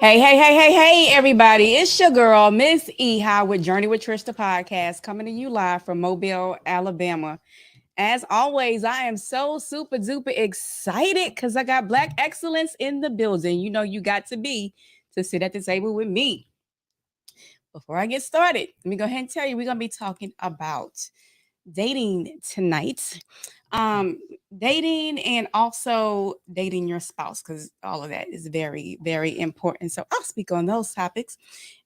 Hey, everybody. It's your girl, Miss E High with Journey with Trish, the podcast, coming to you live from Mobile, Alabama. As always, I am so super duper excited because I got Black excellence in the building. You know, you got to be to sit at the table with me. Before I get started, let me go ahead and tell you we're going to be talking about dating tonight. Um, Dating and also dating your spouse, because all of that is very, very important. So I'll speak on those topics.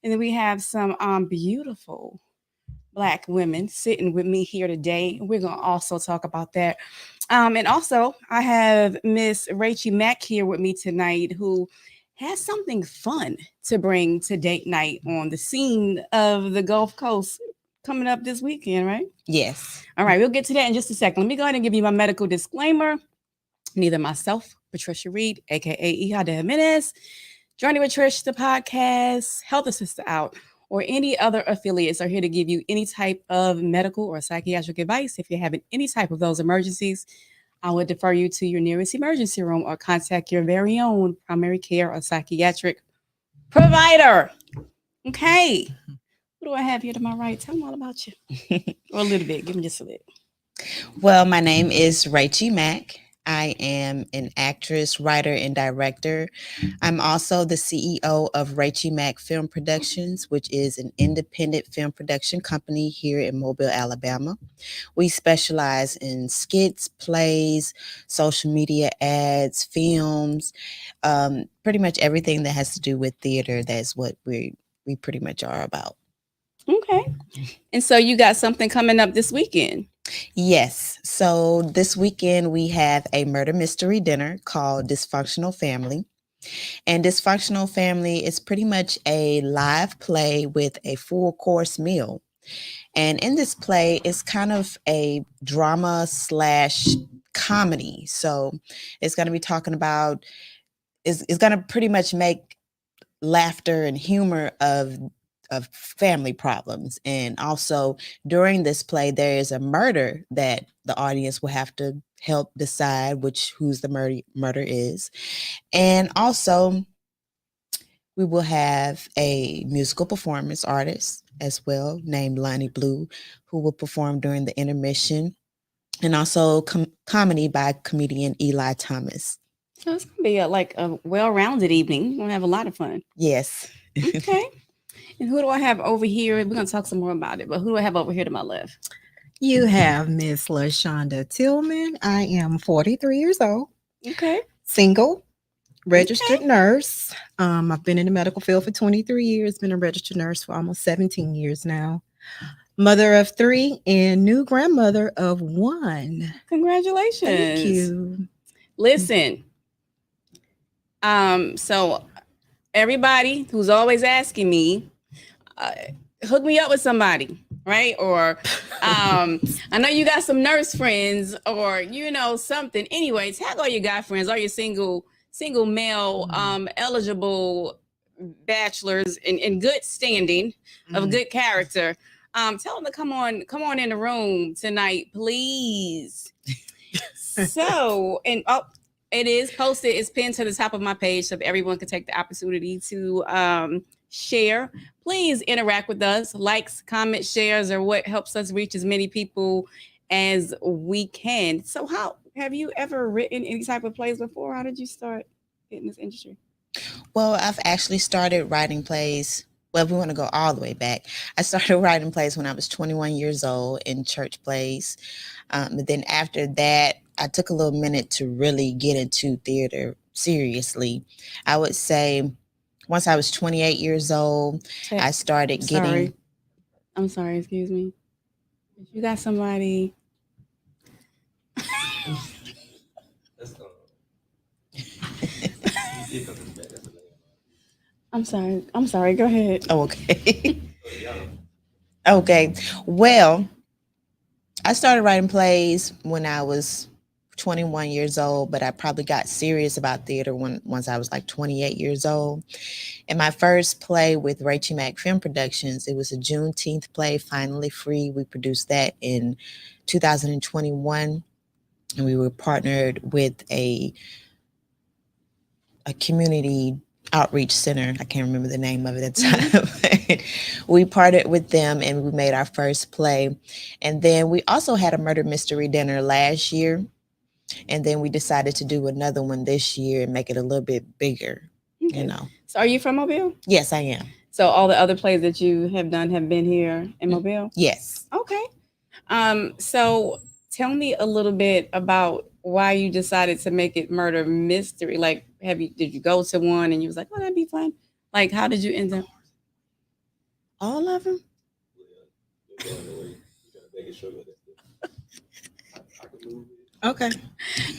And then we have some beautiful Black women sitting with me here today. We're going to also talk about that. And also, I have Miss Rachel Mack here with me tonight, who has something fun to bring to date night on the scene of the Gulf Coast coming up this weekend, right? Yes. All right, we'll get to that in just a second. Let me go ahead and give you my medical disclaimer. Neither myself, Patricia Reed, aka Hija de Jimenez, Journey with Trish, the podcast, Health Assistant Out, or any other affiliates are here to give you any type of medical or psychiatric advice. If you're having any type of those emergencies, I would defer you to your nearest emergency room or contact your very own primary care or psychiatric provider. Okay. Who do I have here to my right? Tell me all about you. Or a little bit. Give me just a little. Well, my name is Rachel Mack. I am an actress, writer, and director. I'm also the CEO of Rachel Mack Film Productions, which is an independent film production company here in Mobile, Alabama. We specialize in skits, plays, social media ads, films, pretty much everything that has to do with theater. That's what we pretty much are about. Okay. And so you got something coming up this weekend. Yes. So this weekend we have a murder mystery dinner called Dysfunctional Family. And Dysfunctional Family is pretty much a live play with a full course meal. And in this play, it's kind of a drama slash comedy. So it's going to be talking about, it's going to pretty much make laughter and humor of family problems. And also during this play, there is a murder that the audience will have to help decide who's the murder is. And also we will have a musical performance artist as well named Lonnie Blue, who will perform during the intermission, and also comedy by comedian Eli Thomas. So it's gonna be a well-rounded evening. We're gonna have a lot of fun. Yes. Okay. And who do I have over here? We're gonna talk some more about it, but who do I have over here to my left? You have Miss LaShonda Tillman. I am 43 years old, Okay. single, registered nurse. I've been in the medical field for 23 years, been a registered nurse for almost 17 years now. Mother of 3 and new grandmother of 1. Congratulations. Thank you. Listen. So everybody who's always asking me, hook me up with somebody, right? Or I know you got some nurse friends, or something. Anyway, tag all your guy friends, all your single male eligible bachelors in good standing of good character. Tell them to come on in the room tonight, please. So, and it is posted, it's pinned to the top of my page so everyone can take the opportunity to share. Please interact with us. Likes, comments, shares are what helps us reach as many people as we can. So how have you ever written any type of plays before? How did you start in this industry? Well, I've actually started writing plays. Well, if we want to go all the way back, I started writing plays when I was 21 years old in church plays. But then after that, I took a little minute to really get into theater seriously. I would say once I was 28 years old, I started getting. I'm sorry, excuse me. You got somebody. I'm sorry. Go ahead. Oh, okay. Okay. Well, I started writing plays when I was 21 years old, but I probably got serious about theater once I was like 28 years old. And my first play with Rachel Mack Film Productions, it was a Juneteenth play, Finally Free. We produced that in 2021, and we were partnered with a community outreach center. I can't remember the name of it at the time. We partnered with them and we made our first play. And then we also had a murder mystery dinner last year. And then we decided to do another one this year and make it a little bit bigger, Okay. you know. So are you from Mobile? Yes, I am. So all the other plays that you have done have been here in Mobile? Yes. Okay. So tell me a little bit about why you decided to make it murder mystery. Like, did you go to one and you was like, oh, that'd be fun? Like, how did you end up? All of them? Okay.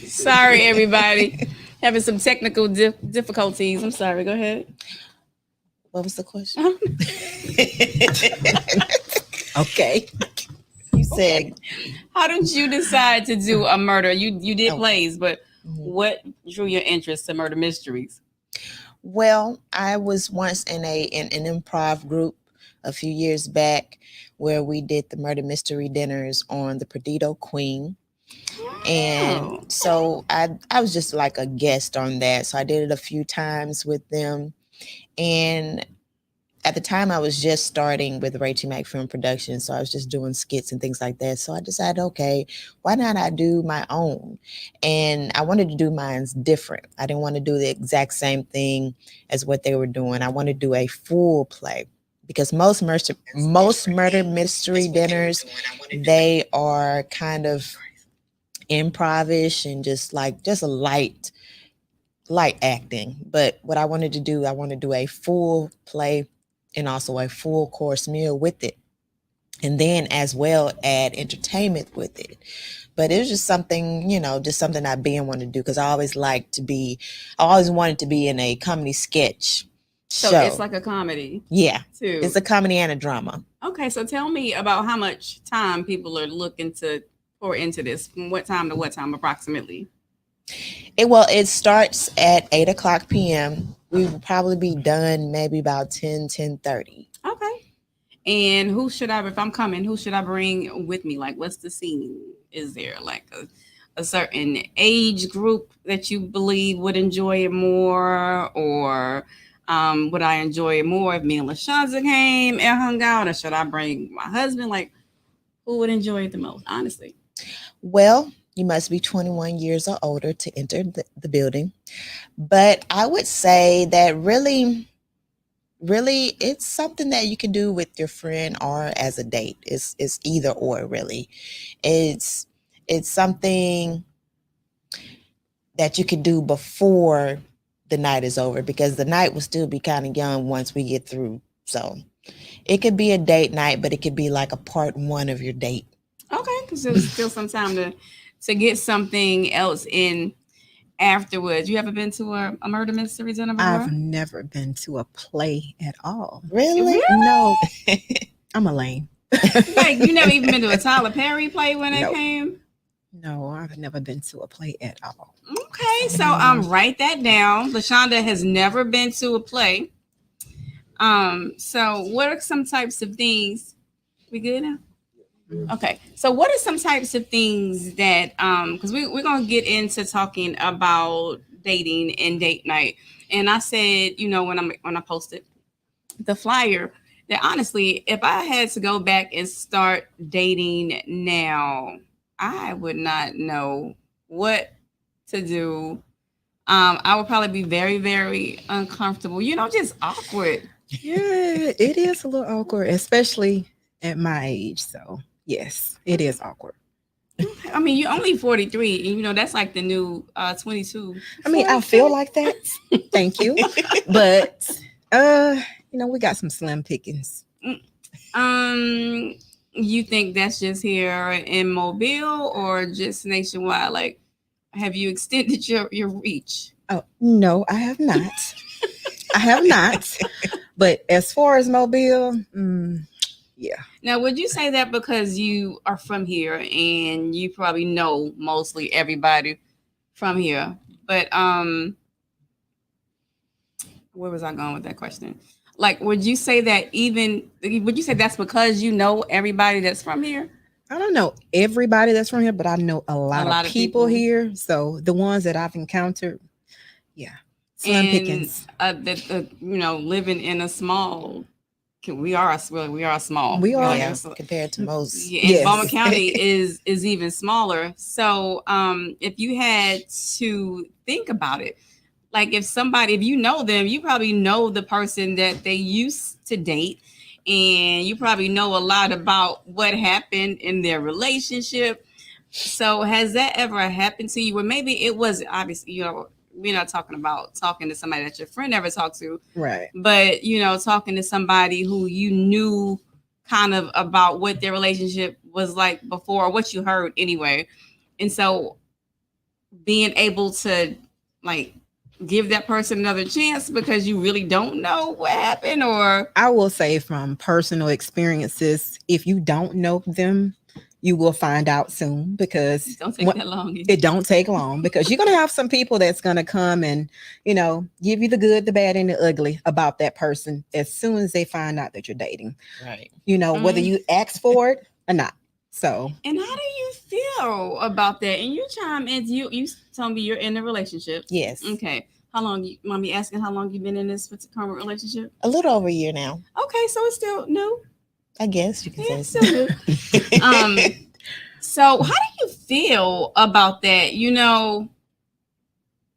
Sorry, everybody. Having some technical difficulties. I'm sorry. Go ahead. What was the question? Okay. You said, how did you decide to do a murder? You did plays, but what drew your interest to murder mysteries? Well, I was once in an improv group a few years back where we did the murder mystery dinners on the Perdido Queen. And so I was just like a guest on that. So I did it a few times with them. And at the time I was just starting with Rachel Mack Film Production. So I was just doing skits and things like that. So I decided, okay, why not I do my own? And I wanted to do mine different. I didn't want to do the exact same thing as what they were doing. I want to do a full play because most murder mystery dinners, they are kind of improvish and just a light acting. But what I wanted to do, I want to do a full play and also a full course meal with it, and then as well add entertainment with it. But it was just something, just something I've been wanting to do because I always wanted to be in a comedy sketch so show. It's like a comedy. Yeah, too. It's a comedy and a drama. Okay, so tell me about how much time people are looking to pour into this. From what time to what time approximately? It starts at 8:00 p.m. We will probably be done maybe about 10:30. Okay. And if I'm coming, who should I bring with me? Like, what's the scene? Is there like a certain age group that you believe would enjoy it more? Or would I enjoy it more if me and LaShawnza came and hung out? Or should I bring my husband? Like, who would enjoy it the most, honestly? Well, you must be 21 years or older to enter the building. But I would say that really, it's something that you can do with your friend or as a date. It's either or, really. It's something that you can do before the night is over because the night will still be kind of young once we get through. So it could be a date night, but it could be like a part one of your date. Okay, because there's still some time to get something else in afterwards. You ever been to a murder mystery dinner before? I've never been to a play at all. Really? No. I'm a lame. Like, you never even been to a Tyler Perry play when it came? No, I've never been to a play at all. Okay, so write that down. LaShawnda has never been to a play. So what are some types of things? We good now? Okay, so what are some types of things that because we're gonna get into talking about dating and date night, and I said, when I posted the flyer, that honestly, if I had to go back and start dating now, I would not know what to do. I would probably be very, very uncomfortable, just awkward. Yeah, it is a little awkward, especially at my age. So yes, it is awkward. I mean, you're only 43, and that's like the new 22. I mean, I feel like that. Thank you. But we got some slim pickings. You think that's just here in Mobile or just nationwide? Like, have you extended your reach? Oh, no, I have not. I have not. But as far as Mobile, yeah. Now, would you say that because you are from here and you probably know mostly everybody from here? But where was I going with that question? Like, would you say that's because you know everybody that's from here? I don't know everybody that's from here, but I know a lot of people here. So the ones that I've encountered, yeah. Slim pickings. living in a small. We are small. We are. Yeah, compared to most. Yeah, and Baldwin Yes. County is even smaller. So if you had to think about it, like if you know them, you probably know the person that they used to date, and you probably know a lot about what happened in their relationship. So has that ever happened to you? Or maybe it was obviously, we're not talking about talking to somebody that your friend never talked to, Right. but talking to somebody who you knew kind of about what their relationship was like before, or what you heard anyway. And so being able to like give that person another chance because you really don't know what happened, or I will say from personal experiences, if you don't know them, you will find out soon because don't take that long. it don't take long because you're going to have some people that's going to come and, give you the good, the bad, and the ugly about that person as soon as they find out that you're dating, Right. Whether you ask for it or not. So, and how do you feel about that? And you chime in, you tell me you're in a relationship. Yes. Okay. How long, mommy asking how long you've been in this current relationship? A little over a year now. Okay, so it's still new. I guess you can say so. So how do you feel about that?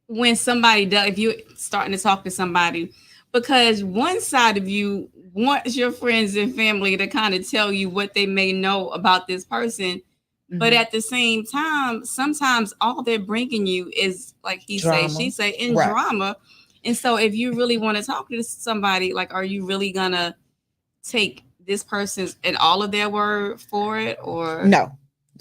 When somebody does, if you're starting to talk to somebody, because one side of you wants your friends and family to kind of tell you what they may know about this person, but at the same time, sometimes all they're bringing you is like he drama. say, she say, in drama. And so if you really want to talk to somebody, like, are you really gonna take this person's and all of their word for it, or no?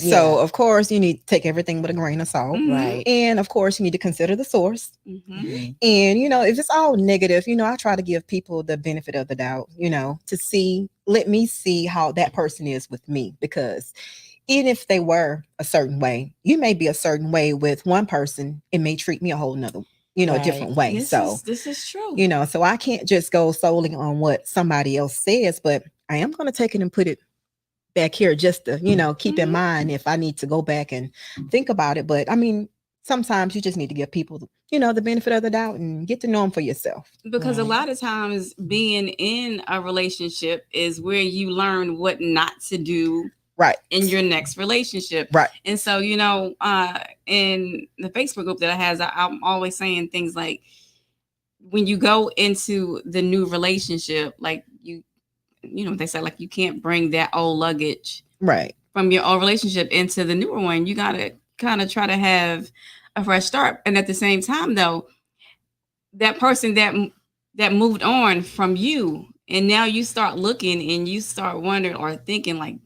So, of course, you need to take everything with a grain of salt. Right. And, of course, you need to consider the source. And, if it's all negative, I try to give people the benefit of the doubt, to let me see how that person is with me. Because even if they were a certain way, you may be a certain way with one person. It may treat me a whole nother, a different way. This is true. So I can't just go solely on what somebody else says, but I am going to take it and put it back here just to keep in mind if I need to go back and think about it. But I mean, sometimes you just need to give people the benefit of the doubt and get to know them for yourself, because a lot of times being in a relationship is where you learn what not to do in your next relationship. And so in the Facebook group that I have, I'm always saying things like, when you go into the new relationship, like they say, like, you can't bring that old luggage from your old relationship into the newer one. You got to kind of try to have a fresh start. And at the same time, though, that person that moved on from you, and now you start looking and you start wondering or thinking like,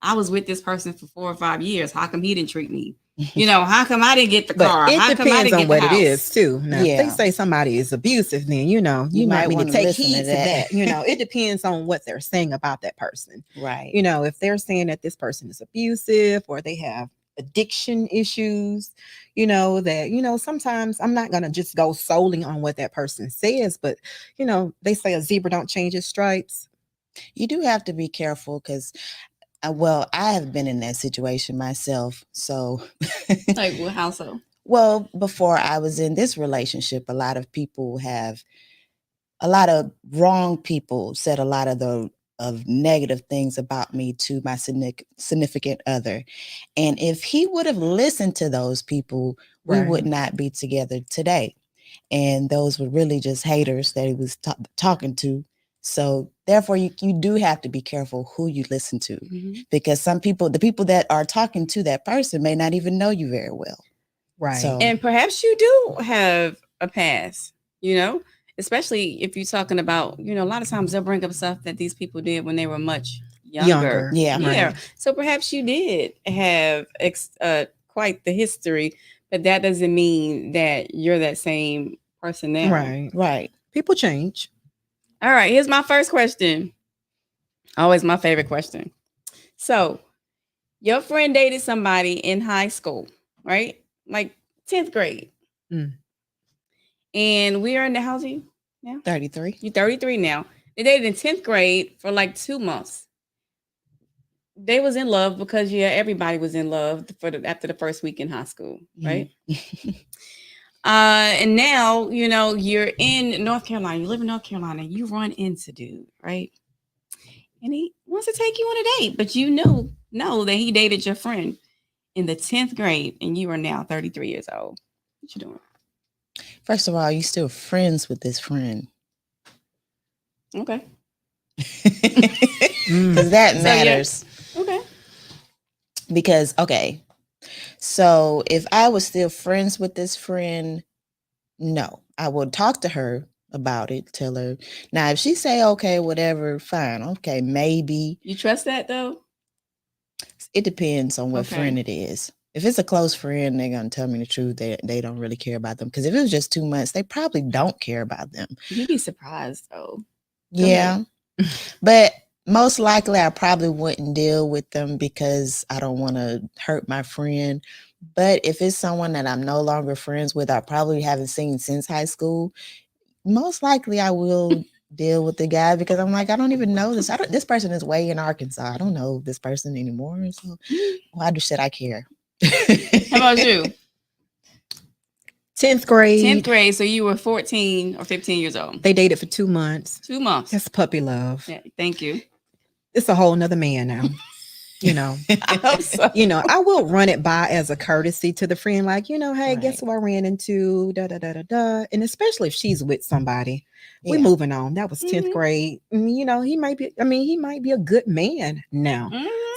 I was with this person for 4 or 5 years. How come he didn't treat me? How come I didn't get the car? It how come I depends didn't on get what the it house? is too. Now, if they say somebody is abusive, then you might want to take heed to that. It depends on what they're saying about that person. Right. If they're saying that this person is abusive or they have addiction issues, that sometimes I'm not gonna just go solely on what that person says, but they say a zebra don't change its stripes. You do have to be careful because I have been in that situation myself. So, like, well, how so? Well, before I was in this relationship, a lot of wrong people said a lot of negative things about me to my significant other. And if he would have listened to those people, we would not be together today. And those were really just haters that he was talking to. So therefore, you do have to be careful who you listen to, because the people that are talking to that person may not even know you very well. Right. So, and perhaps you do have a past, especially if you're talking about, a lot of times they'll bring up stuff that these people did when they were much younger. Yeah. So perhaps you did have quite the history, but that doesn't mean that you're that same person now. Right. People change. All right. Here's my first question. Always my favorite question. So, your friend dated somebody in high school, right? Like 10th grade. And we are in the housing now? 33. You're 33 now. They dated in 10th grade for like 2 months. They was in love because everybody was in love after the first week in high school, right? And now, you're in North Carolina. You live in North Carolina. You run into dude, right? And he wants to take you on a date, but know that he dated your friend in the 10th grade, and you are now 33 years old. What you doing? First of all, you still friends with this friend. Okay. Because that matters. Yeah. Okay. Because, okay. So if I was still friends with this friend, no, I would talk to her about it, tell her. Now, if she say, okay, whatever, fine. Okay, maybe. You trust that though? It depends on what friend it is. If it's a close friend, they're going to tell me the truth. They don't really care about them. Because if it was just 2 months, they probably don't care about them. You'd be surprised though. Yeah. But most likely I probably wouldn't deal with them because I don't want to hurt my friend. But if it's someone that I'm no longer friends with, I probably haven't seen since high school, most likely I will deal with the guy because I'm like, I don't even know this. This person is way in Arkansas. I don't know this person anymore. So why should I care? How about you? 10th grade. 10th grade. So you were 14 or 15 years old. They dated for 2 months. 2 months. That's puppy love. Yeah, thank you. It's a whole nother man now. I hope so. I will run it by as a courtesy to the friend, like, hey, Right. guess who I ran into? Da da da da da. And especially if she's with somebody, we're moving on. That was 10th grade. And, he might be a good man now.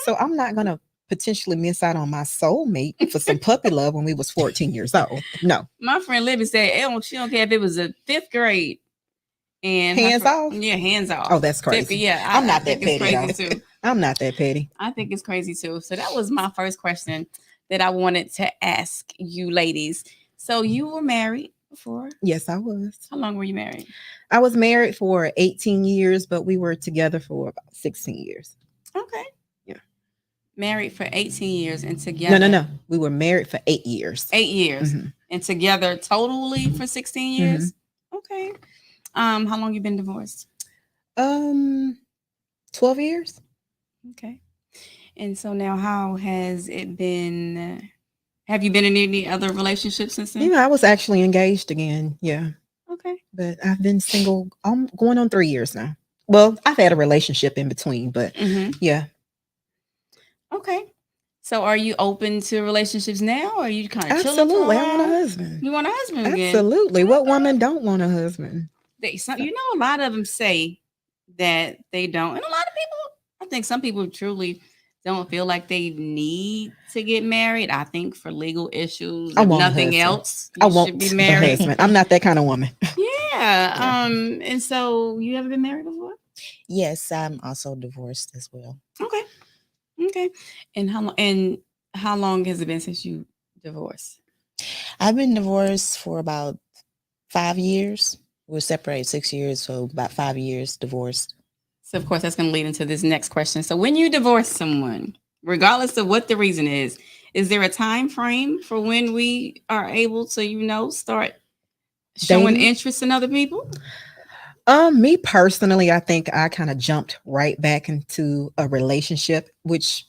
So I'm not gonna potentially miss out on my soulmate for some puppy love when we was 14 years old. No. My friend Libby said, she don't care if it was a 5th grade. And hands off? Yeah, hands off. Oh, that's crazy. Yeah, I'm not that petty too. I'm not that petty. I think it's crazy too. So that was my first question that I wanted to ask you ladies. So you were married before? Yes, I was. How long were you married? I was married for 18 years, but we were together for about 16 years. Okay. Yeah. Married for 18 years and together. No. We were married for 8 years. 8 years. Mm-hmm. And together totally for 16 years? Mm-hmm. Okay. How long you been divorced? 12 years. Okay. And so now how has it been? Have you been in any other relationships since then? Yeah, I was actually engaged again. Yeah. Okay. But I've been single. I'm going on 3 years now. Well, I've had a relationship in between, but yeah. Okay. So are you open to relationships now? Or are you kind of chilling? Absolutely. I want a husband. You want a husband again? Absolutely. What woman don't want a husband? A lot of them say that they don't. And a lot of people, I think some people truly don't feel like they need to get married. I think for legal issues, if nothing else, you should be married. I'm not that kind of woman. Yeah. And so you ever been married before? Yes, I'm also divorced as well. Okay. And how long has it been since you divorced? I've been divorced for about 5 years. We were separated 6 years, so about 5 years divorced. So, of course, that's going to lead into this next question. So when you divorce someone, regardless of what the reason is there a time frame for when we are able to, start showing interest in other people? Me personally, I think I kind of jumped right back into a relationship, which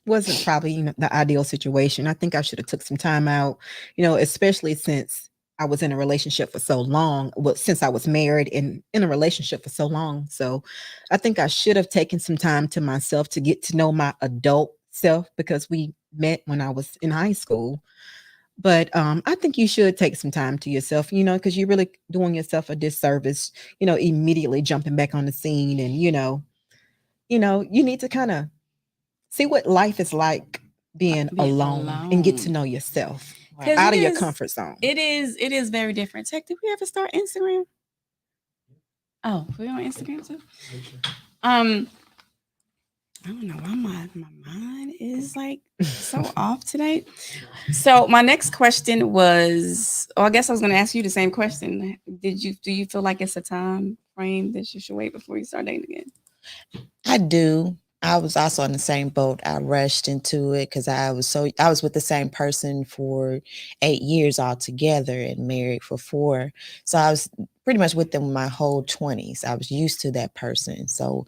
wasn't probably the ideal situation. I think I should have took some time out, especially since I was in a relationship for so long. Well, since I was married and in a relationship for so long. So I think I should have taken some time to myself to get to know my adult self, because we met when I was in high school. But I think you should take some time to yourself, because you're really doing yourself a disservice, immediately jumping back on the scene. And, you need to kind of see what life is like being alone and get to know yourself out of your comfort zone. It is very different. Tech, did we ever start Instagram? Oh, we're on Instagram too? I don't know why my mind is like so off today. So my next question was, I guess I was going to ask you the same question. Do you feel like it's a time frame that you should wait before you start dating again? I do. I was also in the same boat. I rushed into it because I was with the same person for 8 years altogether and married for 4. So I was pretty much with them my whole 20s. I was used to that person. So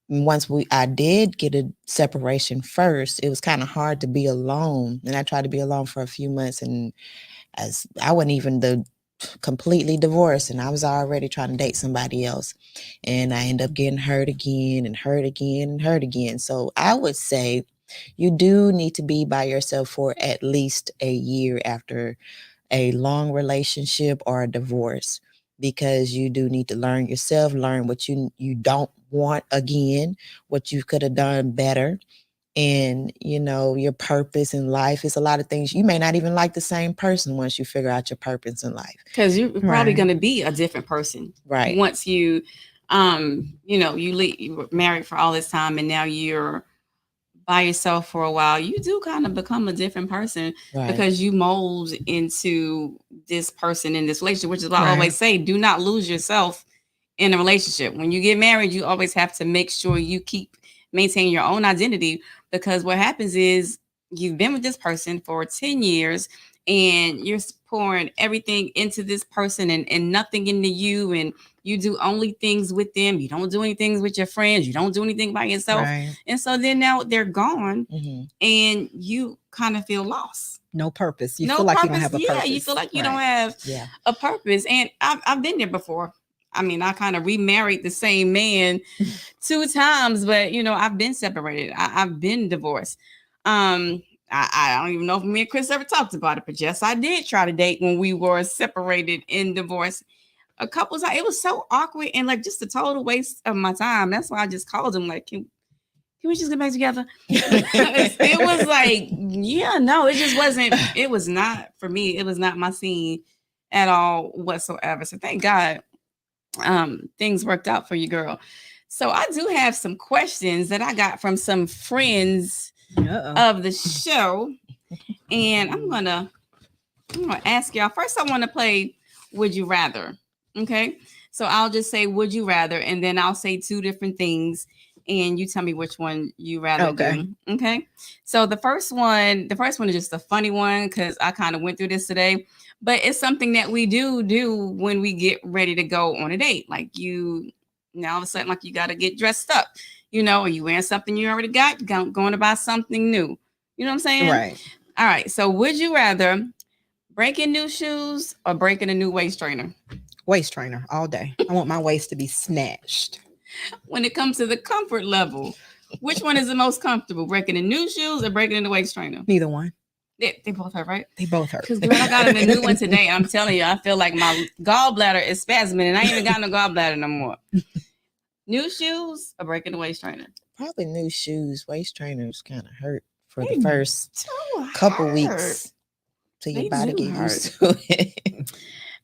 once I did get a separation first, it was kind of hard to be alone. And I tried to be alone for a few months and as I wasn't even the completely divorced, and I was already trying to date somebody else, and I ended up getting hurt again and hurt again and hurt again. So I would say you do need to be by yourself for at least a year after a long relationship or a divorce, because you do need to learn yourself, learn what you don't want again, what you could have done better, and your purpose in life. Is a lot of things. You may not even like the same person once you figure out your purpose in life, because you're probably Right. going to be a different person right? once you you were married for all this time and now you're by yourself for a while. You do kind of become a different person Right. because you mold into this person in this relationship, which is why I Right. always say, do not lose yourself in a relationship. When you get married, you always have to make sure you keep maintaining your own identity, because what happens is you've been with this person for 10 years and you're pouring everything into this person and nothing into you, and you do only things with them. You don't do anything with your friends. You don't do anything by yourself. Right. And so then now they're gone Mhm. and you kind of feel lost. No purpose. You No feel like you purpose. don't have a Yeah, purpose. you feel like you Right. don't have Yeah. a purpose. And I've been there before. I mean, I kind of remarried the same man 2 times, but I've been separated. I've been divorced. I don't even know if me and Chris ever talked about it, but yes, I did try to date when we were separated and divorced a couple times. It was so awkward and like just a total waste of my time. That's why I just called him like, can we just get back together? Because it was like, yeah, no, it just wasn't. It was not for me. It was not my scene at all whatsoever. So thank God, things worked out for you, girl. So I do have some questions that I got from some friends Uh-oh. of the show, and I'm gonna ask y'all. First, I want to play Would You Rather. Okay, so I'll just say Would You Rather, and then I'll say two different things, and you tell me which one you rather Okay. do. Okay, so the first one is just a funny one because I kind of went through this today, but it's something that we do when we get ready to go on a date. Like now all of a sudden, like you got to get dressed up. Or you wearing something you already got, going to buy something new. You know what I'm saying? Right. All right. So would you rather breaking new shoes or breaking a new waist trainer? Waist trainer all day. I want my waist to be snatched. When it comes to the comfort level, which one is the most comfortable? Breaking the new shoes or breaking in the waist trainer? Neither one. They both hurt, right? They both hurt. Because girl, I got in a new one today. I'm telling you, I feel like my gallbladder is spasming and I ain't even got no gallbladder no more. New shoes or breaking the waist trainer? Probably new shoes. Waist trainers kind of hurt for They the first couple weeks till your They body do get used to it.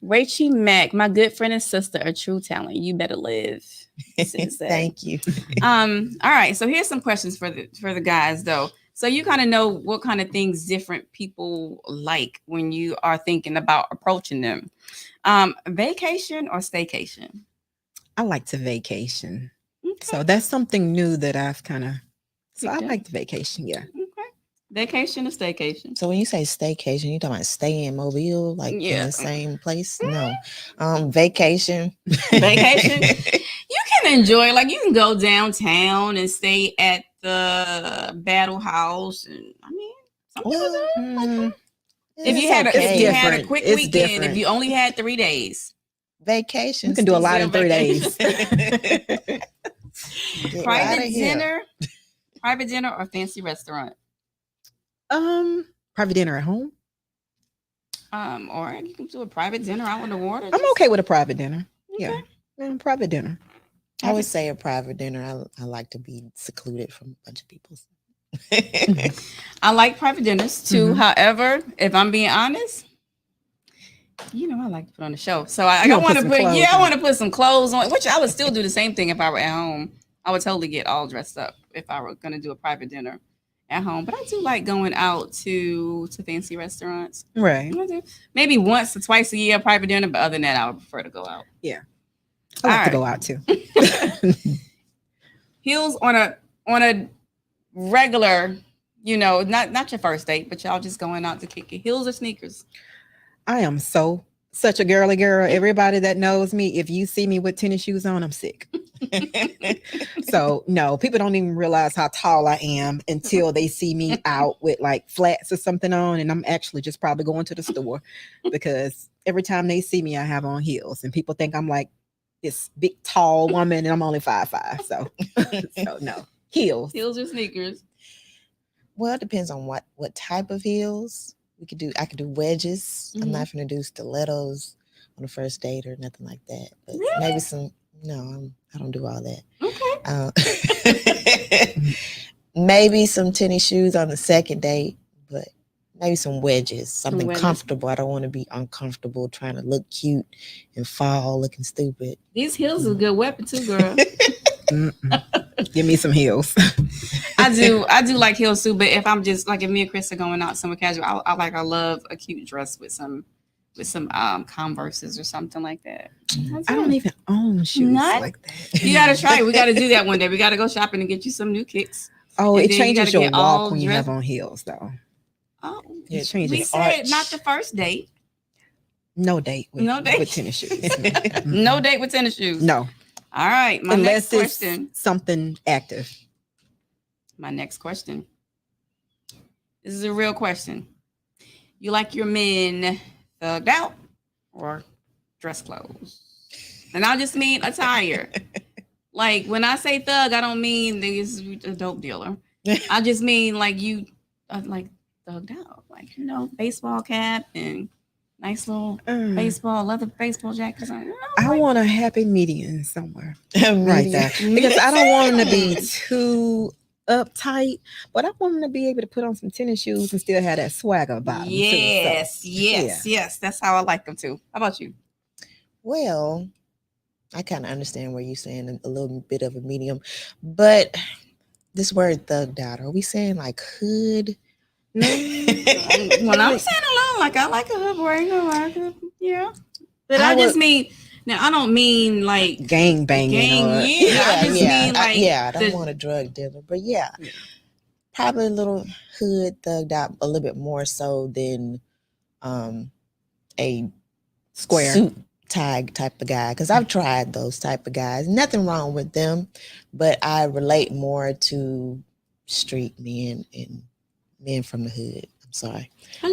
Rachie Mack, my good friend and sister, a true talent. You better live. Thank you. All right. So here's some questions for the guys though. So you kind of know what kind of things different people like when you are thinking about approaching them. Vacation or staycation? I like to vacation. Okay. So that's something new that I've kind of. So I Picked up. like the vacation. Yeah. Okay. Vacation or staycation? So when you say staycation, you talking about stay in Mobile, like in Yeah. the same place? No. Vacation. Vacation. You can enjoy, like you can go downtown and stay at the Battle House, and I mean, some people Well, do it like that. If it's you had okay. a quick It's weekend, different. if you only had 3 days, Vacation. You can do a lot in Still 3 days. private dinner or fancy restaurant, Private dinner at home. or you can do a private dinner out on the water. I'm okay with a private dinner. Okay. Yeah. Private dinner. I would say a private dinner. I like to be secluded from a bunch of people. I like private dinners too. Mhm. However, if I'm being honest, I like to put on the show. So I You gonna want to put put, some clothes I on. want to put some clothes on, which I would still do the same thing if I were at home. I would totally get all dressed up if I were going to do a private dinner at home. But I do like going out to fancy restaurants. Right. I do. Maybe once or twice a year private dinner, but other than that, I would prefer to go out. Yeah. I like to go out too. Heels on a regular, not your first date, but y'all just going out to kick it. Heels or sneakers? I am such a girly girl. Everybody that knows me, if you see me with tennis shoes on, I'm sick. So no, people don't even realize how tall I am until they see me out with like flats or something on, and I'm actually just probably going to the store because every time they see me, I have on heels, and people think I'm like this big tall woman, and I'm only 5'5". So, so no heels. Heels or sneakers? Well, it depends on what type of heels. I could do wedges. I'm not gonna do stilettos on the first date or nothing like that. But Really? maybe some. No, I don't do all that. Okay. Maybe some tennis shoes on the second date, but maybe some wedges, something wedges. comfortable. I don't want to be uncomfortable trying to look cute and fall looking stupid. These heels is a good weapon too, girl. Give me some heels. I do like heels too, but if I'm just like if me and Chris are going out somewhere casual, I love a cute dress with some Converses or something like that. I don't even own shoes like that. You gotta try it. We gotta do that one day. We gotta go shopping and get you some new kicks. Oh, And it then you changes gotta your get all walk when you dressed. have on heels, though. Oh, It changes. we said not the first date. No date with, No date. with tennis shoes. No date with tennis shoes. No. All right. My Unless next it's question. something active. My next question. This is a real question. You like your men thugged out or dress clothes? And I just mean attire. Like when I say thug, I don't mean this is a dope dealer. I just mean like you like thugged out, like baseball cap and nice little leather baseball jacket or something. I want a happy median somewhere. Right there. Because I don't want them to be too uptight, but I want them to be able to put on some tennis shoes and still have that swagger about them. Yes, yes. That's how I like them too. How about you? Well, I kind of understand where you're saying a little bit of a medium, but this word thugged out, are we saying like hood? When I'm saying alone, like I like a hood boy, yeah. But I just mean now I don't mean like gang banging. I just mean like I don't want a drug dealer, but probably a little hood thugged out a little bit more so than a square suit tag type of guy, because I've tried those type of guys. Nothing wrong with them, but I relate more to street men and men from the hood. I'm sorry. I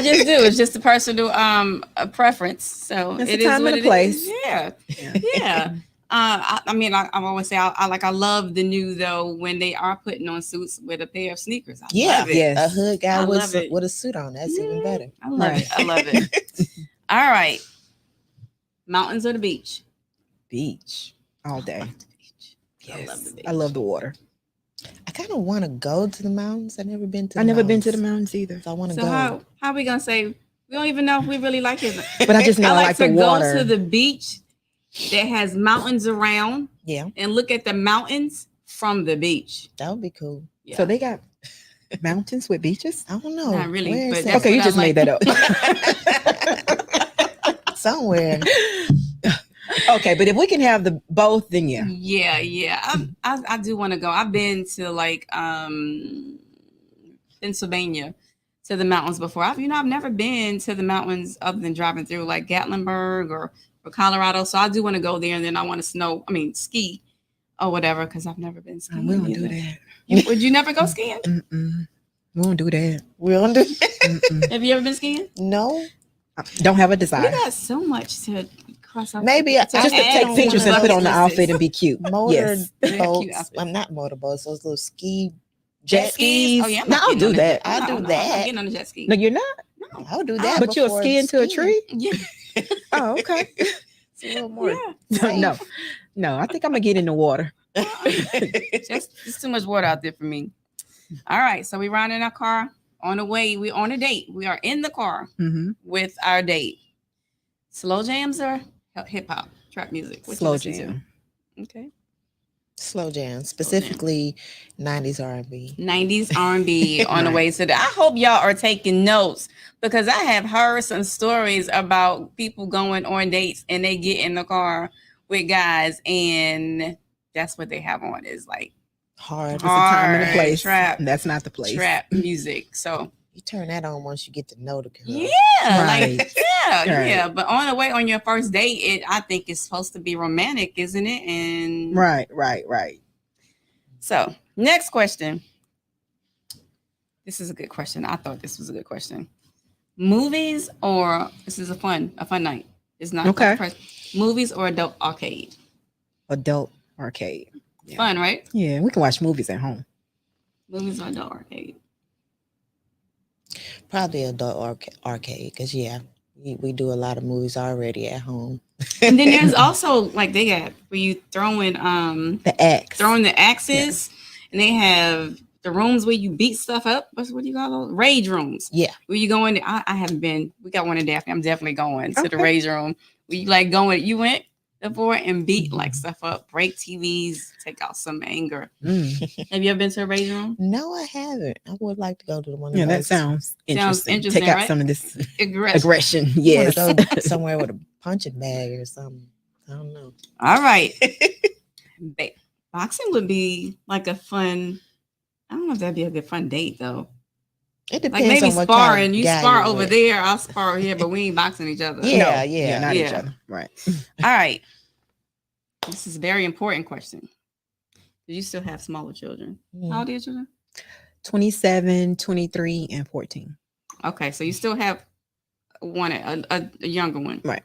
just do. It's just a personal a preference. So it's it a time is what and a it place. Is. Yeah. I mean, I always say I love the new though when they are putting on suits with a pair of sneakers. I love it. Yes. A hood guy with a suit on. That's even better. I love it. I love it. All right. Mountains or the beach? Beach all day. Yes. I love the beach. I love the water. I kind of want to go to the mountains. I've never been to the mountains. Been to the mountains either. So I want to go. How are we going to say, we don't even know if we really like it. But I just know I like the water. Go to the beach that has mountains around. Yeah. And look at the mountains from the beach. That would be cool. Yeah. So they got mountains with beaches? I don't know. Not really. But okay, you just made that up. Somewhere. Okay, but if we can have the both, then yeah. I do want to go. I've been to like Pennsylvania to the mountains before. I've never been to the mountains other than driving through like Gatlinburg or Colorado. So I do want to go there, and then I want to ski or whatever because I've never been skiing. We don't do that. Would you never go skiing? We won't do that. We don't do that. Have you ever been skiing? No. Don't have a desire. We got so much to cross over. Maybe just to take pictures and put on the outfit and be cute. Boats. I'm not motorboats. Those little jet skis. Oh yeah, I'll do that. I'll do that. I'm getting on the jet ski. No, you're not. No, I'll do that. But you'll ski into a tree. Yeah. Oh, okay. It's a little more. Yeah. No. I think I'm gonna get in the water. It's too much water out there for me. All right, so we ride in our car on the way. We're on a date. We are in the car with our date. Slow jams or hip hop, trap music? Slow jam. Okay. Slow jam, specifically 90s R&B. 90s R&B on the way to the. I hope y'all are taking notes because I have heard some stories about people going on dates and they get in the car with guys and that's what they have on is like hard. It's a time and a place. Trap. That's not the place. Trap music. So You turn that on once you get to know the girl. Yeah, Right. like yeah, Right. yeah. But on the way on your first date, I think it's supposed to be romantic, isn't it? And Right. so, next question. This is a good question. I thought this was a good question. Movies or this is a fun night. It's not like Okay. movies or adult arcade. Adult arcade. Yeah. Fun, right? Yeah, we can watch movies at home. Movies or adult arcade. Probably adult arcade, because we do a lot of movies already at home. And then there's also like they got where you throwing the axes, and they have the rooms where you beat stuff up. What do you call those? Rage rooms. Yeah. Where you go in? I haven't been. We got one in Daphne. I'm definitely going to the Okay. rage room. Where you like going? You went before and beat like stuff up, break TVs, take out some anger. Have you ever been to a rage room? No, I haven't. I would like to go to the one. Yeah, of that those. sounds interesting. interesting, Take out right? some of this Aggression. aggression. Yes. I want to go somewhere with a punching bag or something. I don't know. All right. Boxing would be like a fun. I don't know if that'd be a good fun date though. It Like depends maybe on what sparring. kind of You guy spar you're over with. there, I'll spar here, but we ain't boxing each other. Yeah, No, not each Yeah. other. Right. All right. This is a very important question. Do you still have smaller children? How old are your children? 27, 23, and 14. Okay, so you still have one, a younger one. Right.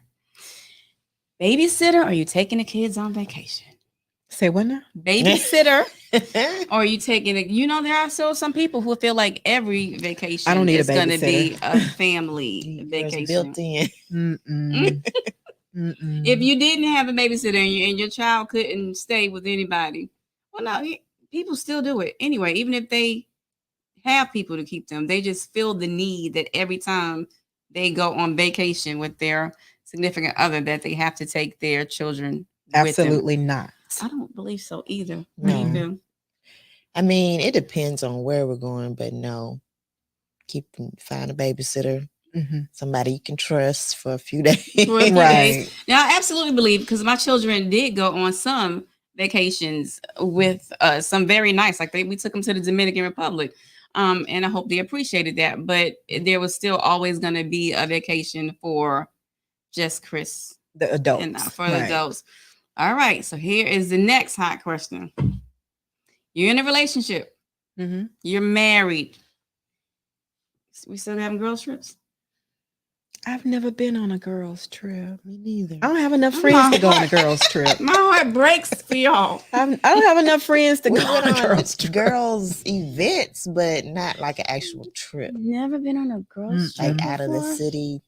Babysitter, or are you taking the kids on vacation? Say what now? Babysitter, or are you taking it? You know, there are still some people who feel like every vacation I don't need is a going to be babysitter. a family vacation. built in. Mm-mm. Mm-mm. If you didn't have a babysitter and your child couldn't stay with anybody, well, no, people still do it anyway. Even if they have people to keep them, they just feel the need that every time they go on vacation with their significant other, that they have to take their children with them. Absolutely not. I don't believe so either. No. How do you feel? I mean, it depends on where we're going, but no. Find a babysitter, somebody you can trust for a few days. For a few Right. days. Now, I absolutely believe, because my children did go on some vacations with some very nice, like we took them to the Dominican Republic. And I hope they appreciated that. But there was still always going to be a vacation for just Chris The adults. and for the adults. All right. So here is the next hot question. You're in a relationship. Mm-hmm. You're married. We still having girls trips? I've never been on a girls' trip. Me neither. I don't have enough friends to go on a girls' trip. My heart breaks for y'all. I don't have enough friends to We go went on a girls' trip. girls events, but not like an actual trip. Never been on a girls' trip Like out of the before? city.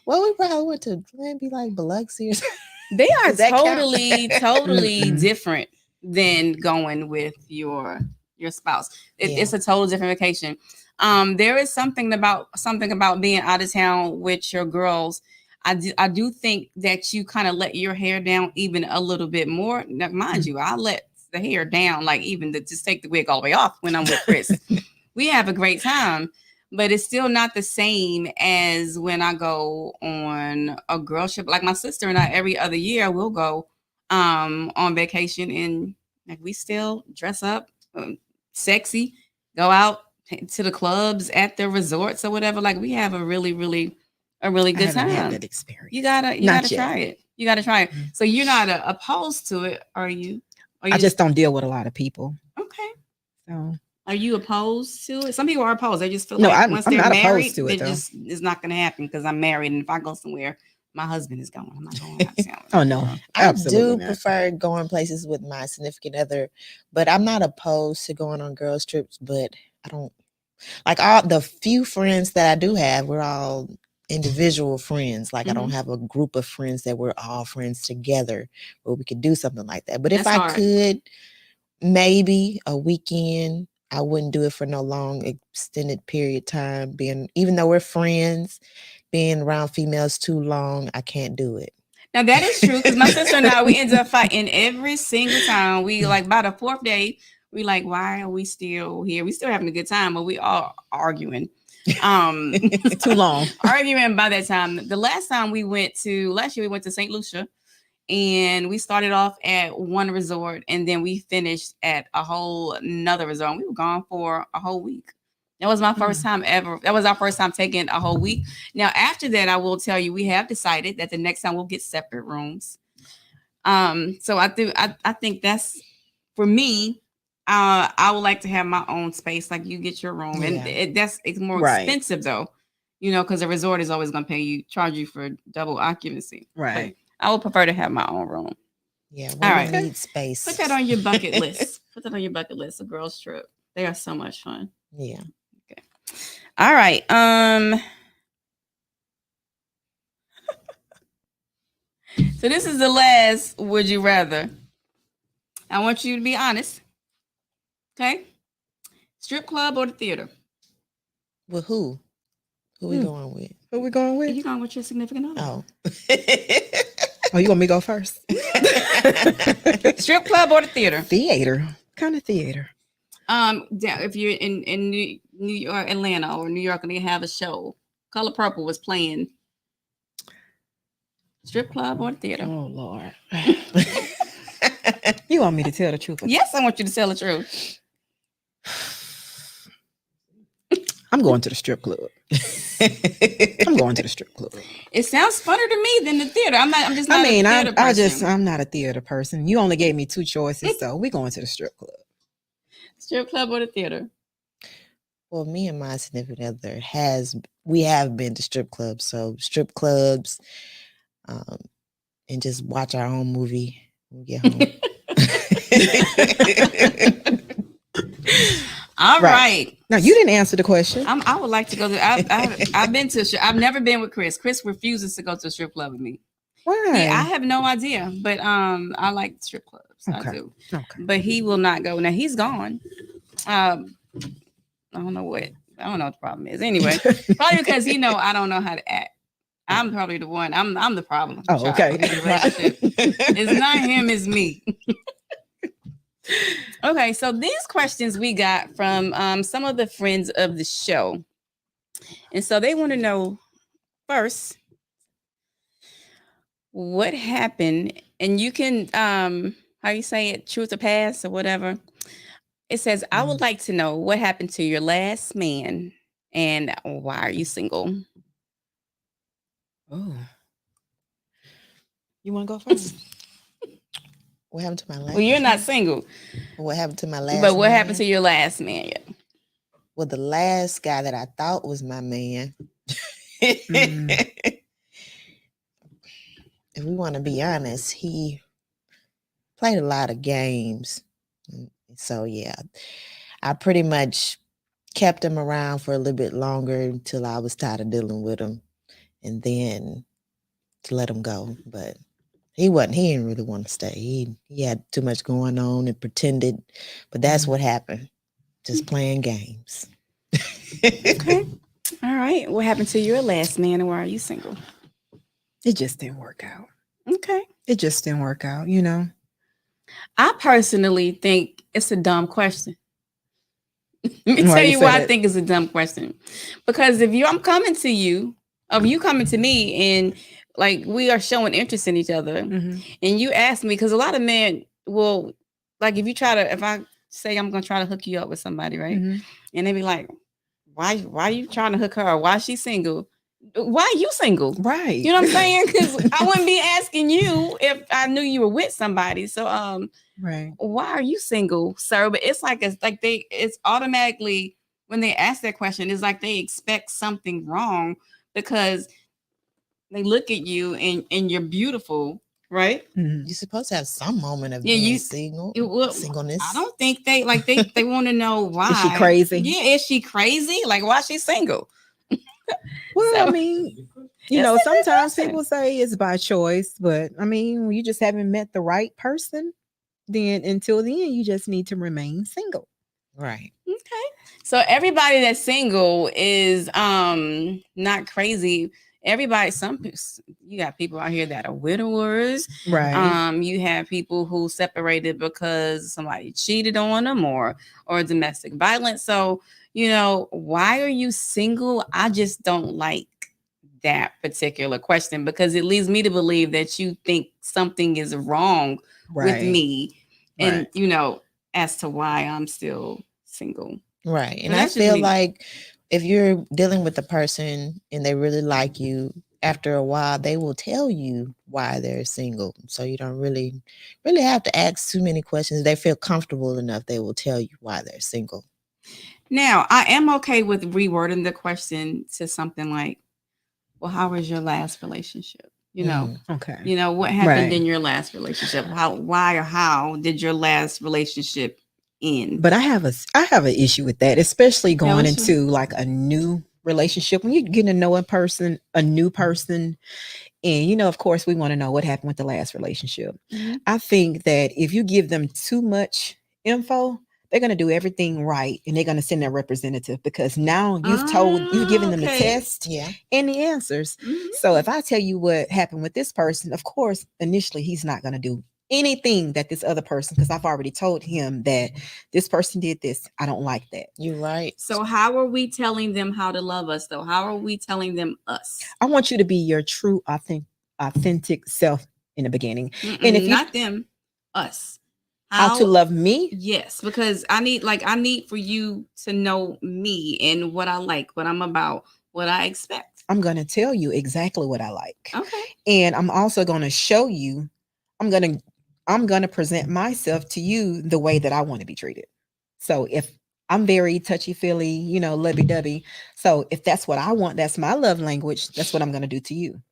Well, we probably went to maybe like Biloxi or something. They are Does that count? totally different than going with your spouse. It's a total different vacation. There is something about being out of town with your girls. I do think that you kind of let your hair down even a little bit more. Now, mind you, I let the hair down, like even to just take the wig all the way off when I'm with Chris. We have a great time, but it's still not the same as when I go on a girl trip. Like my sister and I, every other year we'll go on vacation, and like we still dress up sexy, go out to the clubs at the resorts or whatever. Like we have a really good I haven't time. had that experience. You gotta try it. You gotta try it. So you're not opposed to it, are you? I just don't deal with a lot of people. Okay. So Are you opposed to it? Some people are opposed. They just feel No, like I'm once not they're opposed married, to it, it though. just is not going to happen because I'm married, and if I go somewhere, my husband is going. I'm not going out of town. oh no, I absolutely do not. prefer going places with my significant other, but I'm not opposed to going on girls' trips. But I don't like all the few friends that I do have. We're all individual friends. Like I don't have a group of friends that we're all friends together where we could do something like that. But if That's I hard. could, maybe a weekend, I wouldn't do it for no long extended period of time. Even though we're friends, being around females too long, I can't do it. Now that is true because my sister and I, we end up fighting every single time. We like by the fourth day, we like, why are we still here? We still having a good time, but we all arguing. Too long. Arguing by that time. The last year we went to St. Lucia, and we started off at one resort and then we finished at a whole another resort. We were gone for a whole week. That was my first time ever. That was our first time taking a whole week. Now, after that, I will tell you, we have decided that the next time we'll get separate rooms. So I think that's for me. I would like to have my own space, like you get your room, and it's more Right. expensive though, because the resort is always going to charge you for double occupancy. Right. But I would prefer to have my own room. Yeah, All we right. need space. Put that on your bucket list. Put that on your bucket list. A girls trip. They are so much fun. Yeah. Okay. All right. So this is the last would you rather. I want you to be honest. Okay? Strip club or the theater? With who? Who we going with? Who we going Are with? you going with your significant other? Oh. Oh, you want me to go first? Strip club or the theater? Theater. What kind of theater? If you're in New York, Atlanta, or New York, and they have a show, Color Purple was playing. Strip club or the theater? Oh Lord. You want me to tell the truth? Yes, I want you to tell the truth. I'm going to the strip club. I'm going to the strip club. It sounds funner to me than the theater. I'm just not. I'm not a theater person. You only gave me two choices, so we're going to the strip club. Strip club or the theater? Well, me and my significant other we have been to strip clubs, so strip clubs, and just watch our own movie when we get home. All right. Now you didn't answer the question. I would like to go to. I've been to. I've never been with Chris. Chris refuses to go to a strip club with me. Why? I have no idea, but I like strip clubs. Okay. I do. Okay. But he will not go. Now he's gone. I don't know what. I don't know what the problem is. Anyway, probably because I don't know how to act. I'm probably the one. I'm the problem. Oh, okay. It's not him. It's me. Okay, so these questions we got from some of the friends of the show, and so they want to know first what happened, and you can how you say it, truth or pass or whatever. It says, I would like to know what happened to your last man and why are you single? Oh, you want to go first? What happened to my last? Well, you're not single. What happened to my last? But what happened to your last man? Yeah. Well, the last guy that I thought was my man. If we want to be honest, he played a lot of games. So yeah, I pretty much kept him around for a little bit longer until I was tired of dealing with him, and then to let him go. But he didn't really want to stay. He had too much going on and pretended, but that's what happened. Just playing games. Okay. All right. What happened to your last man and why are you single? It just didn't work out. Okay. It just didn't work out, I personally think it's a dumb question. Let me tell you why I think it's a dumb question. Because if I'm coming to you, or you coming to me, and like we are showing interest in each other, and you ask me, because a lot of men will, like, if I say I'm gonna try to hook you up with somebody, right? And they be like, why are you trying to hook her? Why is she single? Why are you single? Right. You know what I'm saying? Because I wouldn't be asking you if I knew you were with somebody. So right. Why are you single, sir? But it's automatically when they ask that question, it's like they expect something wrong because they look at you and you're beautiful, right? You're supposed to have some moment of being single. Singleness. I don't think they want to know why. Is she crazy? Yeah, is she crazy? Like, why is she single? Well, So, I mean, sometimes people say it's by choice, but I mean, when you just haven't met the right person, then until then, you just need to remain single. Right. Okay. So everybody that's single is not crazy. Everybody, you got people out here that are widowers. Right. You have people who separated because somebody cheated on them or domestic violence. So, why are you single? I just don't like that particular question because it leads me to believe that you think something is wrong with me. And, as to why I'm still single. Right. And But I that's just feel me. like if you're dealing with a person and they really like you, after a while they will tell you why they're single. So you don't really have to ask too many questions. They feel comfortable enough, they will tell you why they're single. Now, I am okay with rewording the question to something like, well, how was your last relationship? Mm. Okay. What happened Right. in your last relationship? Why or how did your last relationship end? But I have an issue with that, especially Yeah, going what's your, into like a new relationship when you're getting to know a new person, and of course, we want to know what happened with the last relationship. Mhm. I think that if you give them too much info, they're going to do everything right and they're going to send their representative because now you've given them the Okay. test Yeah. and the answers. Mhm. So if I tell you what happened with this person, of course, initially he's not going to do anything that this other person, because I've already told him that this person did this. I don't like that. You're right. So how are we telling them how to love us though? How are we telling them us? I want you to be your true, authentic self in the beginning. And if you Not them, us. how to love me, Yes, because I need for you to know me and what I like, what I'm about, what I expect. I'm going to tell you exactly what I like. Okay. And I'm also going to show you, I'm going to present myself to you the way that I want to be treated. So if I'm very touchy feely, lovey dovey. So if that's what I want, that's my love language, that's what I'm going to do to you.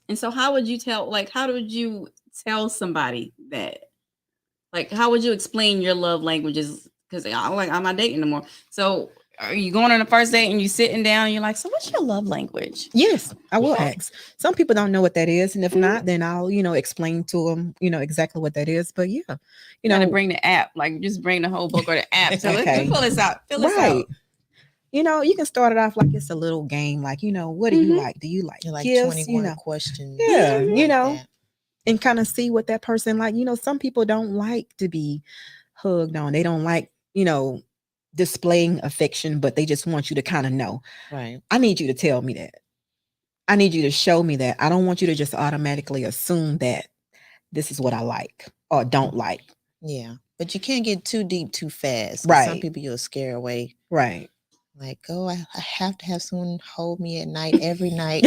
And so how would you tell somebody that? Like, how would you explain your love languages? Because I'm not dating no more. So are you going on a first date and you sitting down and you're like, so what's your love language? Yes, I will Okay. ask. Some people don't know what that is. And if Mhm. not, then I'll, explain to them, exactly what that is. But yeah, You gotta bring the app, like just bring the whole book or the app. So let's Okay. fill this out. Fill this right. out. You can start it off like it's a little game, like, what do you like? Do you like Like gifts? 21 questions. Yeah, like that. and kind of see what that person like. Some people don't like to be hugged on. They don't like, displaying affection, but they just want you to kind of know. Right. I need you to tell me that. I need you to show me that. I don't want you to just automatically assume that this is what I like or don't like. Yeah. But you can't get too deep too fast. 'Cause Right. Some people you'll scare away. Right. Like, oh, I have to have someone hold me at night every night.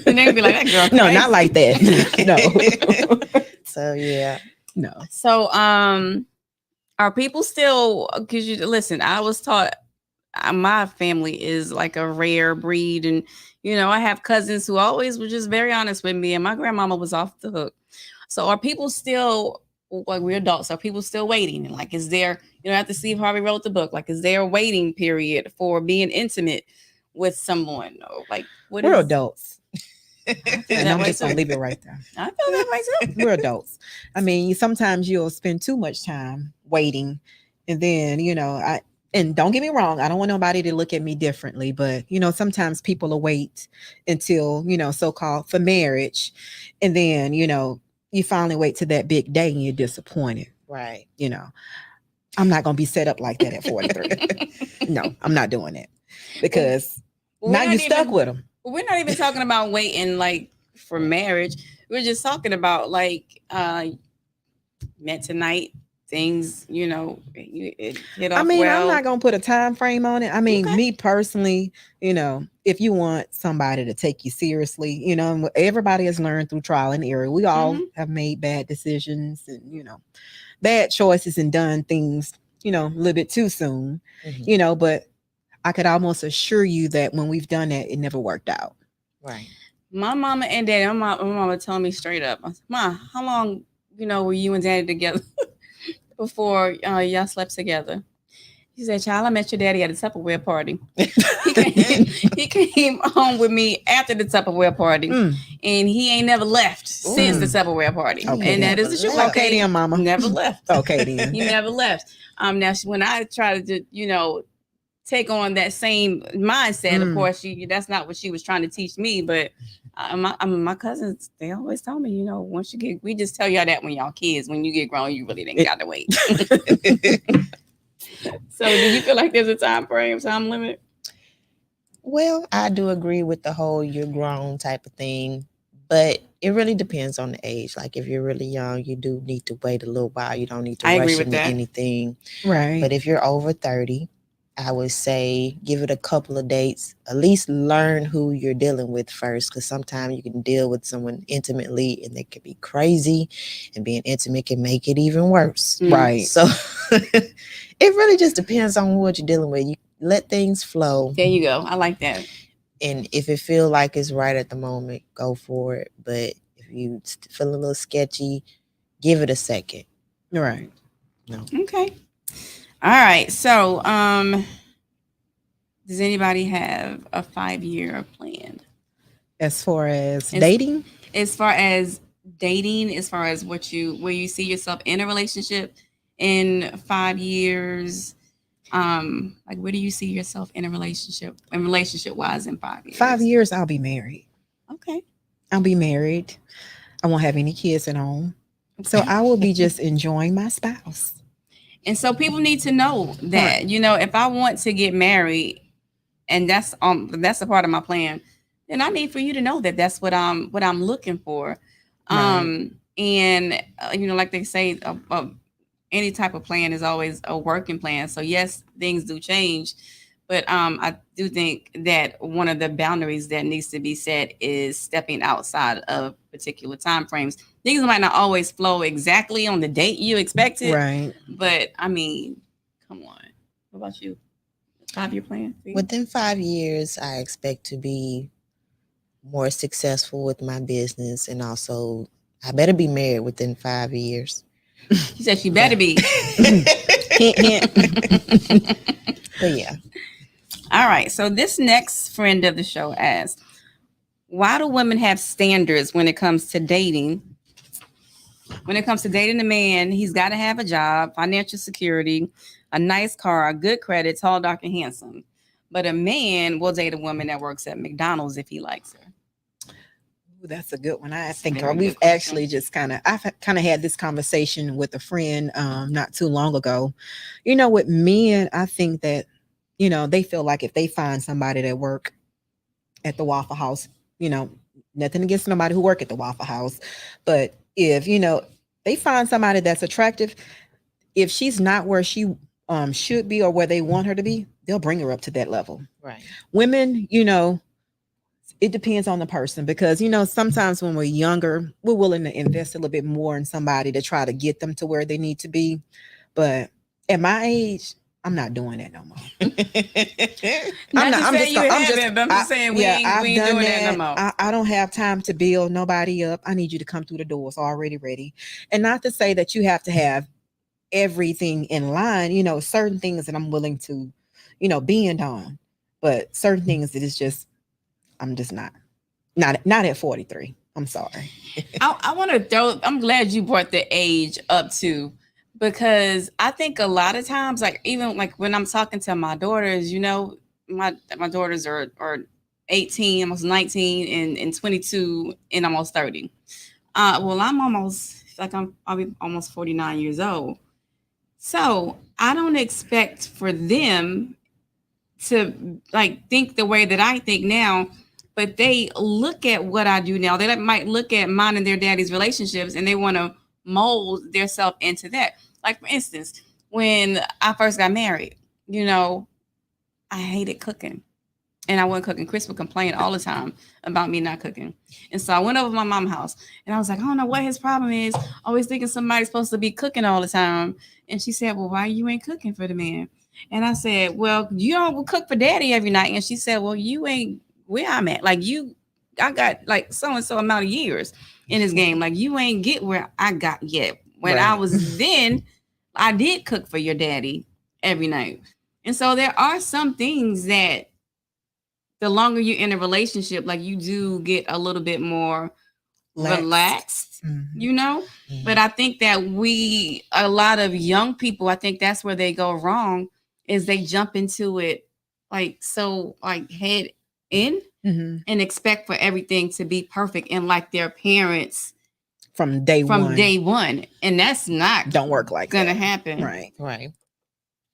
And they'd be like, that girl No, crazy. not like that. No. So yeah. No. So are people still, because you listen, I was taught my family is like a rare breed, and I have cousins who always were just very honest with me, and my grandmama was off the hook. So are people still, like, we're adults, are people still waiting? And like, is there, after Steve Harvey wrote the book, like, is there a waiting period for being intimate with someone? Or like, We're adults. And that I'm way just gonna too. leave it right there. I feel that way too. We're adults. I mean, sometimes you'll spend too much time waiting, and then and don't get me wrong, I don't want nobody to look at me differently, but sometimes people will wait until so-called for marriage, and then you finally wait to that big day and you're disappointed. Right. I'm not gonna be set up like that at 43. No, I'm not doing it because now you're stuck with them. We're not even talking about waiting like for marriage. We're just talking about like met tonight, things, it hit off I mean, well. I'm not gonna put a time frame on it. I mean, Okay. me personally, if you want somebody to take you seriously, everybody has learned through trial and error. We all have made bad decisions and bad choices and done things, a little bit too soon, but I could almost assure you that when we've done that, it never worked out. Right. My mama and daddy, my mama telling me straight up, Ma, how long, were you and daddy together before y'all slept together? He said, child, I met your daddy at a Tupperware party. he came home with me after the Tupperware party, and he ain't never left since the Tupperware party. Okay, and that is the truth. Okay, then, mama. Never left. Okay, then. He never left. Now, when I try to, take on that same mindset, of course, that's not what she was trying to teach me, but my cousins, they always tell me, once you get, we just tell y'all that when y'all kids, when you get grown, you really didn't got to wait. So do you feel like there's a time limit? Well, I do agree with the whole you're grown type of thing, but it really depends on the age. Like if you're really young, you do need to wait a little while. You don't need to rush into anything. Right. But if you're over 30, I would say give it a couple of dates. At least learn who you're dealing with first, because sometimes you can deal with someone intimately and they can be crazy, and being intimate can make it even worse. Right. So it really just depends on what you're dealing with. You let things flow. There you go. I like that. And if it feel like it's right at the moment, go for it. But if you feel a little sketchy, give it a second. Right. No. Okay. All right. So, does anybody have a 5-year plan? As far as dating? As far as dating, as far as where you see yourself in a relationship in 5 years, like where do you see yourself in a relationship wise in 5 years? 5 years, I'll be married. Okay. I'll be married. I won't have any kids at home. So I will be just enjoying my spouse. And so people need to know that, if I want to get married, and that's a part of my plan, then I need for you to know that that's what I'm looking for. Right. And like they say, any type of plan is always a working plan. So yes, things do change, but I do think that one of the boundaries that needs to be set is stepping outside of particular time frames. Things might not always flow exactly on the date you expected, Right. but I mean, come on. What about you? 5-year plan? Within 5 years, I expect to be more successful with my business, and also I better be married within 5 years. She said she better be. Hint, hint. But yeah. All right. So this next friend of the show asked, why do women have standards when it comes to dating? When it comes to dating a man, he's got to have a job, financial security, a nice car, good credit, tall, dark, and handsome. But a man will date a woman that works at McDonald's if he likes her. Ooh, that's a good one. I That's a think very we've good question. actually just I've kind of had this conversation with a friend not too long ago. With men, I think that, they feel like if they find somebody that work at the Waffle House, nothing against nobody who work at the Waffle House, but if, they find somebody that's attractive, if she's not where she should be or where they want her to be, they'll bring her up to that level. Right. Women, it depends on the person, because sometimes when we're younger, we're willing to invest a little bit more in somebody to try to get them to where they need to be. But at my age, I'm not doing that no more. I'm just saying we ain't doing that no more. I don't have time to build nobody up. I need you to come through the doors already ready. And not to say that you have to have everything in line, certain things that I'm willing to, bend on, but certain things that is just, I'm just not at 43. I'm sorry. I want to I'm glad you brought the age up too, because I think a lot of times, like even like when I'm talking to my daughters, my daughters are 18, almost 19, and 22, and almost 30. Well, I'll be almost 49 years old. So I don't expect for them to like think the way that I think now, but they look at what I do now. They might look at mine and their daddy's relationships, and they want to mold themselves into that. Like for instance, when I first got married, I hated cooking. And I wasn't cooking. Chris would complain all the time about me not cooking. And so I went over to my mom's house, and I was like, I don't know what his problem is. Always thinking somebody's supposed to be cooking all the time. And she said, well, why you ain't cooking for the man? And I said, well, you don't cook for daddy every night. And she said, well, you ain't where I'm at. Like I got like so-and-so amount of years in this game. Like you ain't get where I got yet. When Right. I was then, I did cook for your daddy every night. And so there are some things that the longer you're in a relationship, like you do get a little bit more relaxed, Mm-hmm. But I think that a lot of young people, I think that's where they go wrong, is they jump into it like head in and expect for everything to be perfect and like their parents from day one. And that's not don't work like gonna that. happen. Right.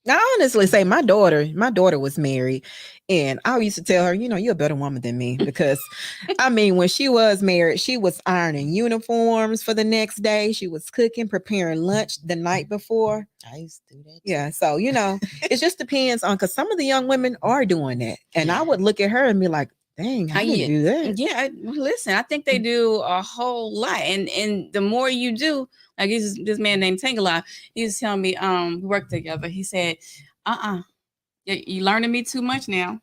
I honestly say my daughter was married, and I used to tell her, you're a better woman than me because, I mean, when she was married, she was ironing uniforms for the next day. She was cooking, preparing lunch the night before. I used to do that. Yeah, so it just depends on because some of the young women are doing that, and I would look at her and be like, "Dang, I didn't do that." Yeah, listen, I think they do a whole lot, and the more you do, like this man named Tangela, he was telling me, we worked together. He said, you learning me too much now,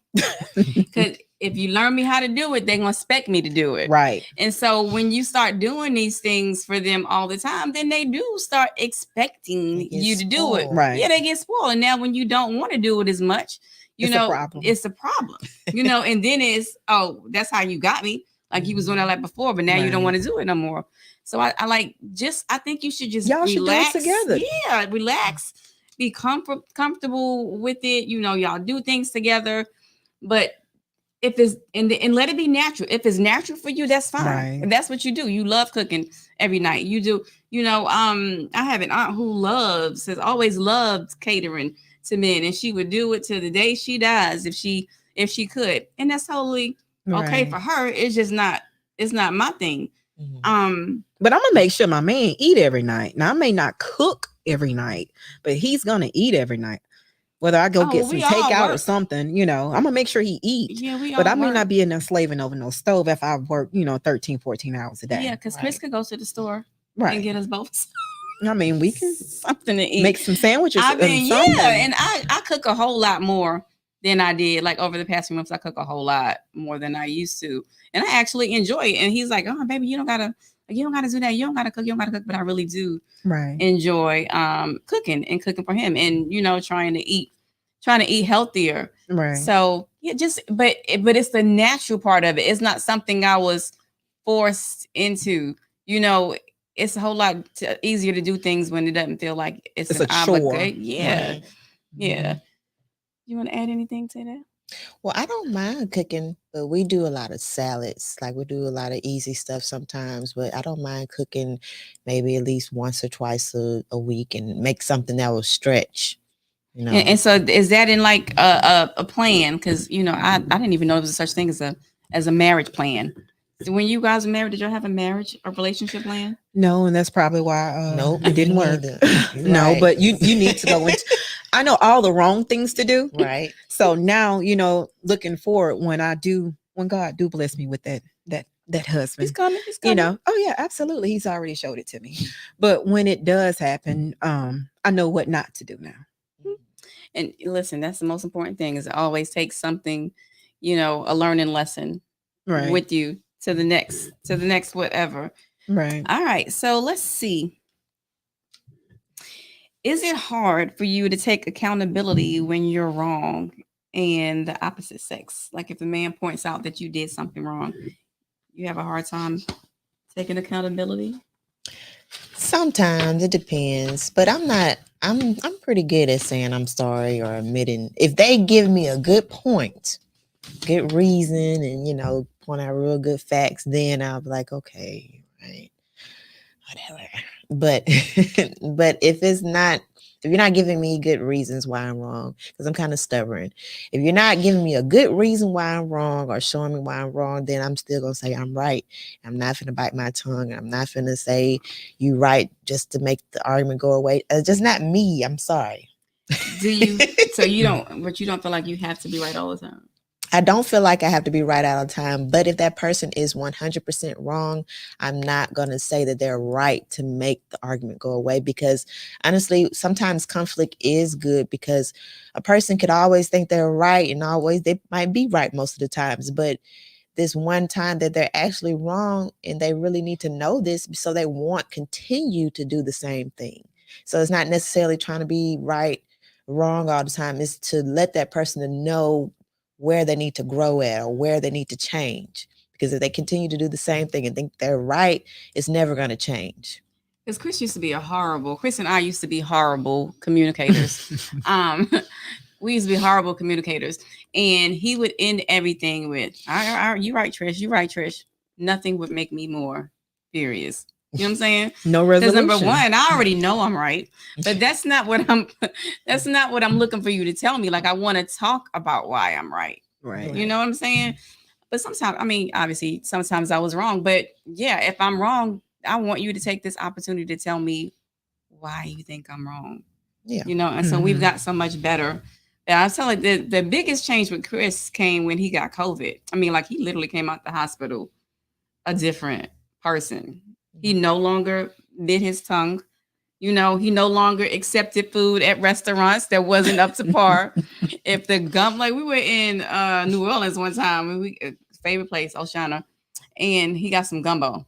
because if you learn me how to do it, they're gonna expect me to do it, Right? And so when you start doing these things for them all the time, then they do start expecting you to do it, spoiled. Right? Yeah, they get spoiled, and now when you don't want to do it as much, It's a problem. it's a problem, and then it's, oh, that's how you got me, like you was doing that like before, but now you don't Right. want to do it no more. So I like, just, I think you should just Y'all should do it relax together. Yeah, relax, be comfortable with it, y'all do things together, but if it's and let it be natural. If it's natural for you, that's fine. Right. If that's what you do, you love cooking every night. You do, I have an aunt who has always loved catering to men, and she would do it to the day she dies if she could, and that's totally okay Right. for her. It's not my thing. But I'm gonna make sure my man eat every night. Now I may not cook every night, but he's gonna eat every night. Whether I go get some takeout or something, I'm gonna make sure he eats. Yeah, but I may not be in there slaving over no stove if I work, 13, 14 hours a day. Yeah, because Chris could go to the store Right. and get us both. I mean, we can something to eat, make some sandwiches. I mean, yeah, and I cook a whole lot more than I did. Like over the past few months, I cook a whole lot more than I used to, and I actually enjoy it. And he's like, "Oh, baby, you don't gotta do that. You don't gotta cook. But I really do enjoy cooking and cooking for him, and trying to eat healthier. Right. So yeah, but it's the natural part of it. It's not something I was forced into. It's a whole lot easier to do things when it doesn't feel like it's an chore. Yeah. Right. Yeah. You want to add anything to that? Well, I don't mind cooking, but we do a lot of salads. Like we do a lot of easy stuff sometimes, but I don't mind cooking maybe at least once or twice a week and make something that will stretch. And so is that in like a plan? Because I didn't even know there was such thing as a marriage plan. So when you guys were married, did y'all have a marriage or relationship plan? No, and that's probably why nope, it didn't work. No, right. But you need to go into I know all the wrong things to do. Right. So now, looking forward when God do bless me with that husband. He's coming. Oh yeah, absolutely. He's already showed it to me. But when it does happen, I know what not to do now. And listen, that's the most important thing, is always take something, a learning lesson with you to the next whatever. Right. All right. So let's see. Is it hard for you to take accountability when you're wrong and the opposite sex? Like if a man points out that you did something wrong, you have a hard time taking accountability? Sometimes it depends, but I'm pretty good at saying I'm sorry or admitting. If they give me a good point, good reason, and point out real good facts, then I'll be like, okay, right, whatever. But but if you're not giving me good reasons why I'm wrong, because I'm kind of stubborn. If you're not giving me a good reason why I'm wrong or showing me why I'm wrong, then I'm still gonna say I'm right. I'm not gonna bite my tongue. I'm not gonna say you right just to make the argument go away. It's just not me. I'm sorry. Do you? So you don't feel like you have to be right all the time? I don't feel like I have to be right all the time, but if that person is 100% wrong, I'm not going to say that they're right to make the argument go away, because honestly, sometimes conflict is good, because a person could always think they're right and they might be right most of the times, but this one time that they're actually wrong, and they really need to know this so they won't continue to do the same thing. So it's not necessarily trying to be right, wrong all the time. It's to let that person know where they need to grow at or where they need to change. Because if they continue to do the same thing and think they're right, it's never going to change. Because Chris and I used to be horrible communicators. We used to be horrible communicators. And he would end everything with, you right, Trish, you right, Trish. Nothing would make me more furious You know what I'm saying? No Because resolution. number one, I already know I'm right, but that's not what I'm. That's not what I'm looking for you to tell me. Like I want to talk about why I'm right. Right. You know what I'm saying? But sometimes, I mean, obviously, sometimes I was wrong. But yeah, if I'm wrong, I want you to take this opportunity to tell me why you think I'm wrong. Yeah. You know, and so we've got so much better. And I was telling the biggest change with Chris came when he got COVID. I mean, like he literally came out the hospital a different person. He no longer bit his tongue. You know, he no longer accepted food at restaurants that wasn't up to par. If the gum, like we were in New Orleans one time, and we favorite place, Oceana, and he got some gumbo.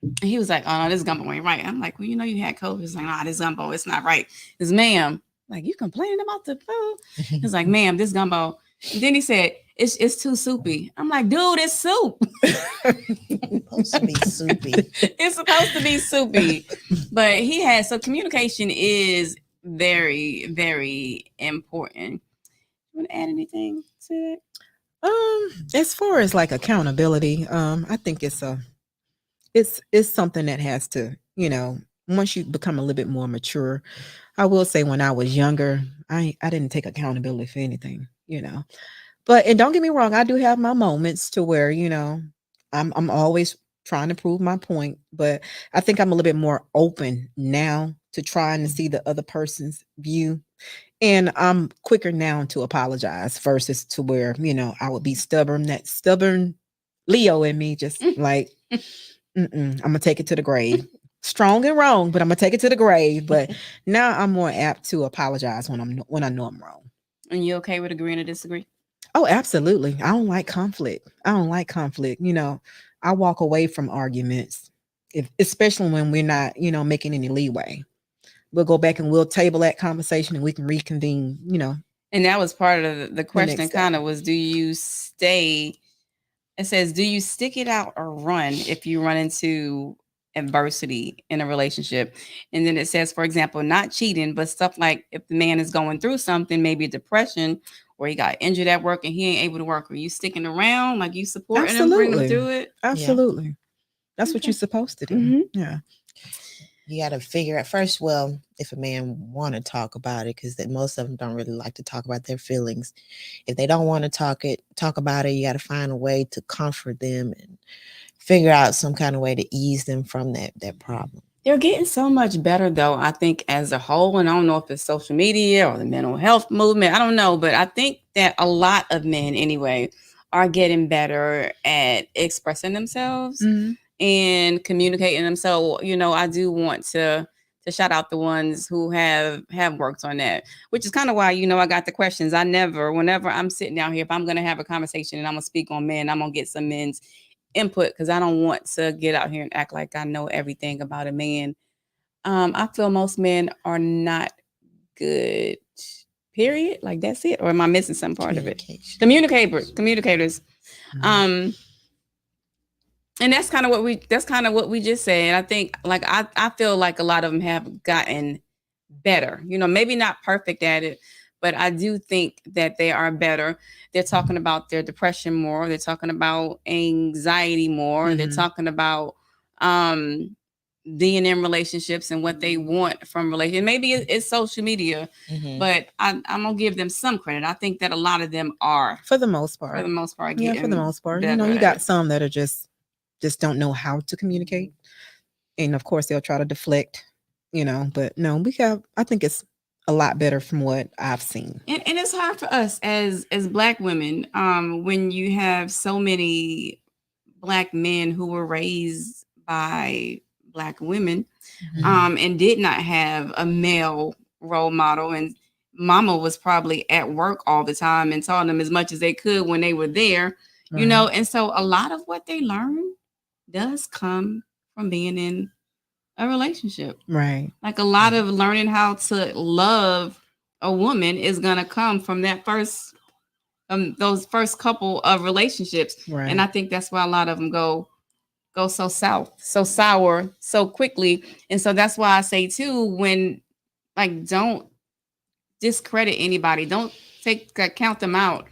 And he was like, "Oh no, this gumbo ain't right." I'm like, "Well, you know, you had COVID." He's like, "Nah, this gumbo, it's not right." He's, "Ma'am, like you complaining about the food?" He's like, "Ma'am, this gumbo." And then he said, "It's too soupy." I'm like, "Dude, it's soup." It's supposed to be soupy. It's supposed to be soupy. But he has, so communication is very, very important. You want to add anything to it? As far as like accountability, I think it's something that has to, once you become a little bit more mature. I will say when I was younger, I didn't take accountability for anything, But and don't get me wrong, I do have my moments to where, I'm always trying to prove my point, but I think I'm a little bit more open now to trying to see the other person's view. And I'm quicker now to apologize versus to where, I would be stubborn. That stubborn Leo in me, just like, I'm gonna take it to the grave. Strong and wrong, but I'm gonna take it to the grave. But now I'm more apt to apologize when I know I'm wrong. And you okay with agreeing to disagree? Oh, absolutely. I don't like conflict. I don't like conflict. I walk away from arguments, especially when we're not, making any leeway. We'll go back and we'll table that conversation and we can reconvene, And that was part of the the question, next kind day. of was, do you stay? It says, do you stick it out or run if you run into adversity in a relationship? And then it says, for example, not cheating, but stuff like if the man is going through something, maybe depression, or he got injured at work and he ain't able to work, are you sticking around? Like you supporting him, bringing him Absolutely. through it? Absolutely. That's what Okay. you're supposed to do. Mhm. Yeah. You got to figure out first, well, if a man want to talk about it, because most of them don't really like to talk about their feelings. If they don't want to talk about it, you got to find a way to comfort them and figure out some kind of way to ease them from that problem. They're getting so much better, though, I think, as a whole. And I don't know if it's social media or the mental health movement. I don't know. But I think that a lot of men, anyway, are getting better at expressing themselves and communicating them. So, I do want to shout out the ones who have worked on that, which is kind of why, I got the questions. Whenever I'm sitting down here, if I'm going to have a conversation and I'm going to speak on men, I'm going to get some men's input because I don't want to get out here and act like I know everything about a man. I feel most men are not good. Period. Like that's it. Or am I missing some part of it? Communicators. And that's kind of what we just said. I think like I feel like a lot of them have gotten better. Maybe not perfect at it, but I do think that they are better. They're talking about their depression more. They're talking about anxiety more. They're talking about being in relationships and what they want from relationships. Maybe it's social media, but I'm gonna give them some credit. I think that a lot of them are, For the most part. yeah, for the most part. better You at got it. some that are just don't know how to communicate. And of course they'll try to deflect, but no, I think it's a lot better from what I've seen. And it's hard for us as Black women, when you have so many Black men who were raised by Black women, and did not have a male role model, and mama was probably at work all the time and taught them as much as they could when they were there, and so a lot of what they learn does come from being in a relationship. Right. Like a lot of learning how to love a woman is gonna come from that first, those first couple of relationships, Right. and I think that's why a lot of them go so so sour so quickly, and so that's why I say too, when like don't discredit anybody, don't count them out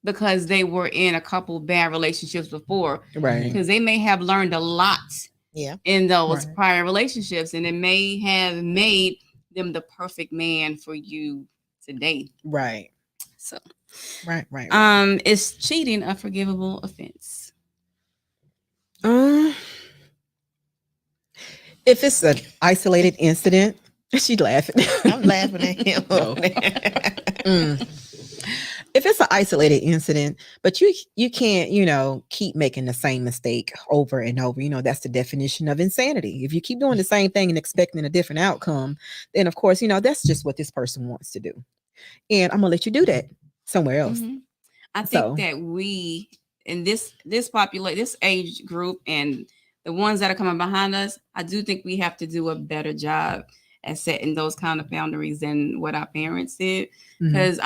because they were in a couple bad relationships before, Right. because they may have learned a lot Yeah. in those Right. prior relationships, and it may have made them the perfect man for you today. Right. So, Right. is cheating a forgivable offense? Um, if it's an isolated incident, she laughing. I'm laughing at him. No. Mm. If it's an isolated incident, but you can't, keep making the same mistake over and over. That's the definition of insanity. If you keep doing the same thing and expecting a different outcome, then of course, that's just what this person wants to do. And I'm gonna let you do that somewhere else. Mm-hmm. I think So that we in this age group and the ones that are coming behind us, I do think we have to do a better job at setting those kind of boundaries than what our parents did. mhm. Because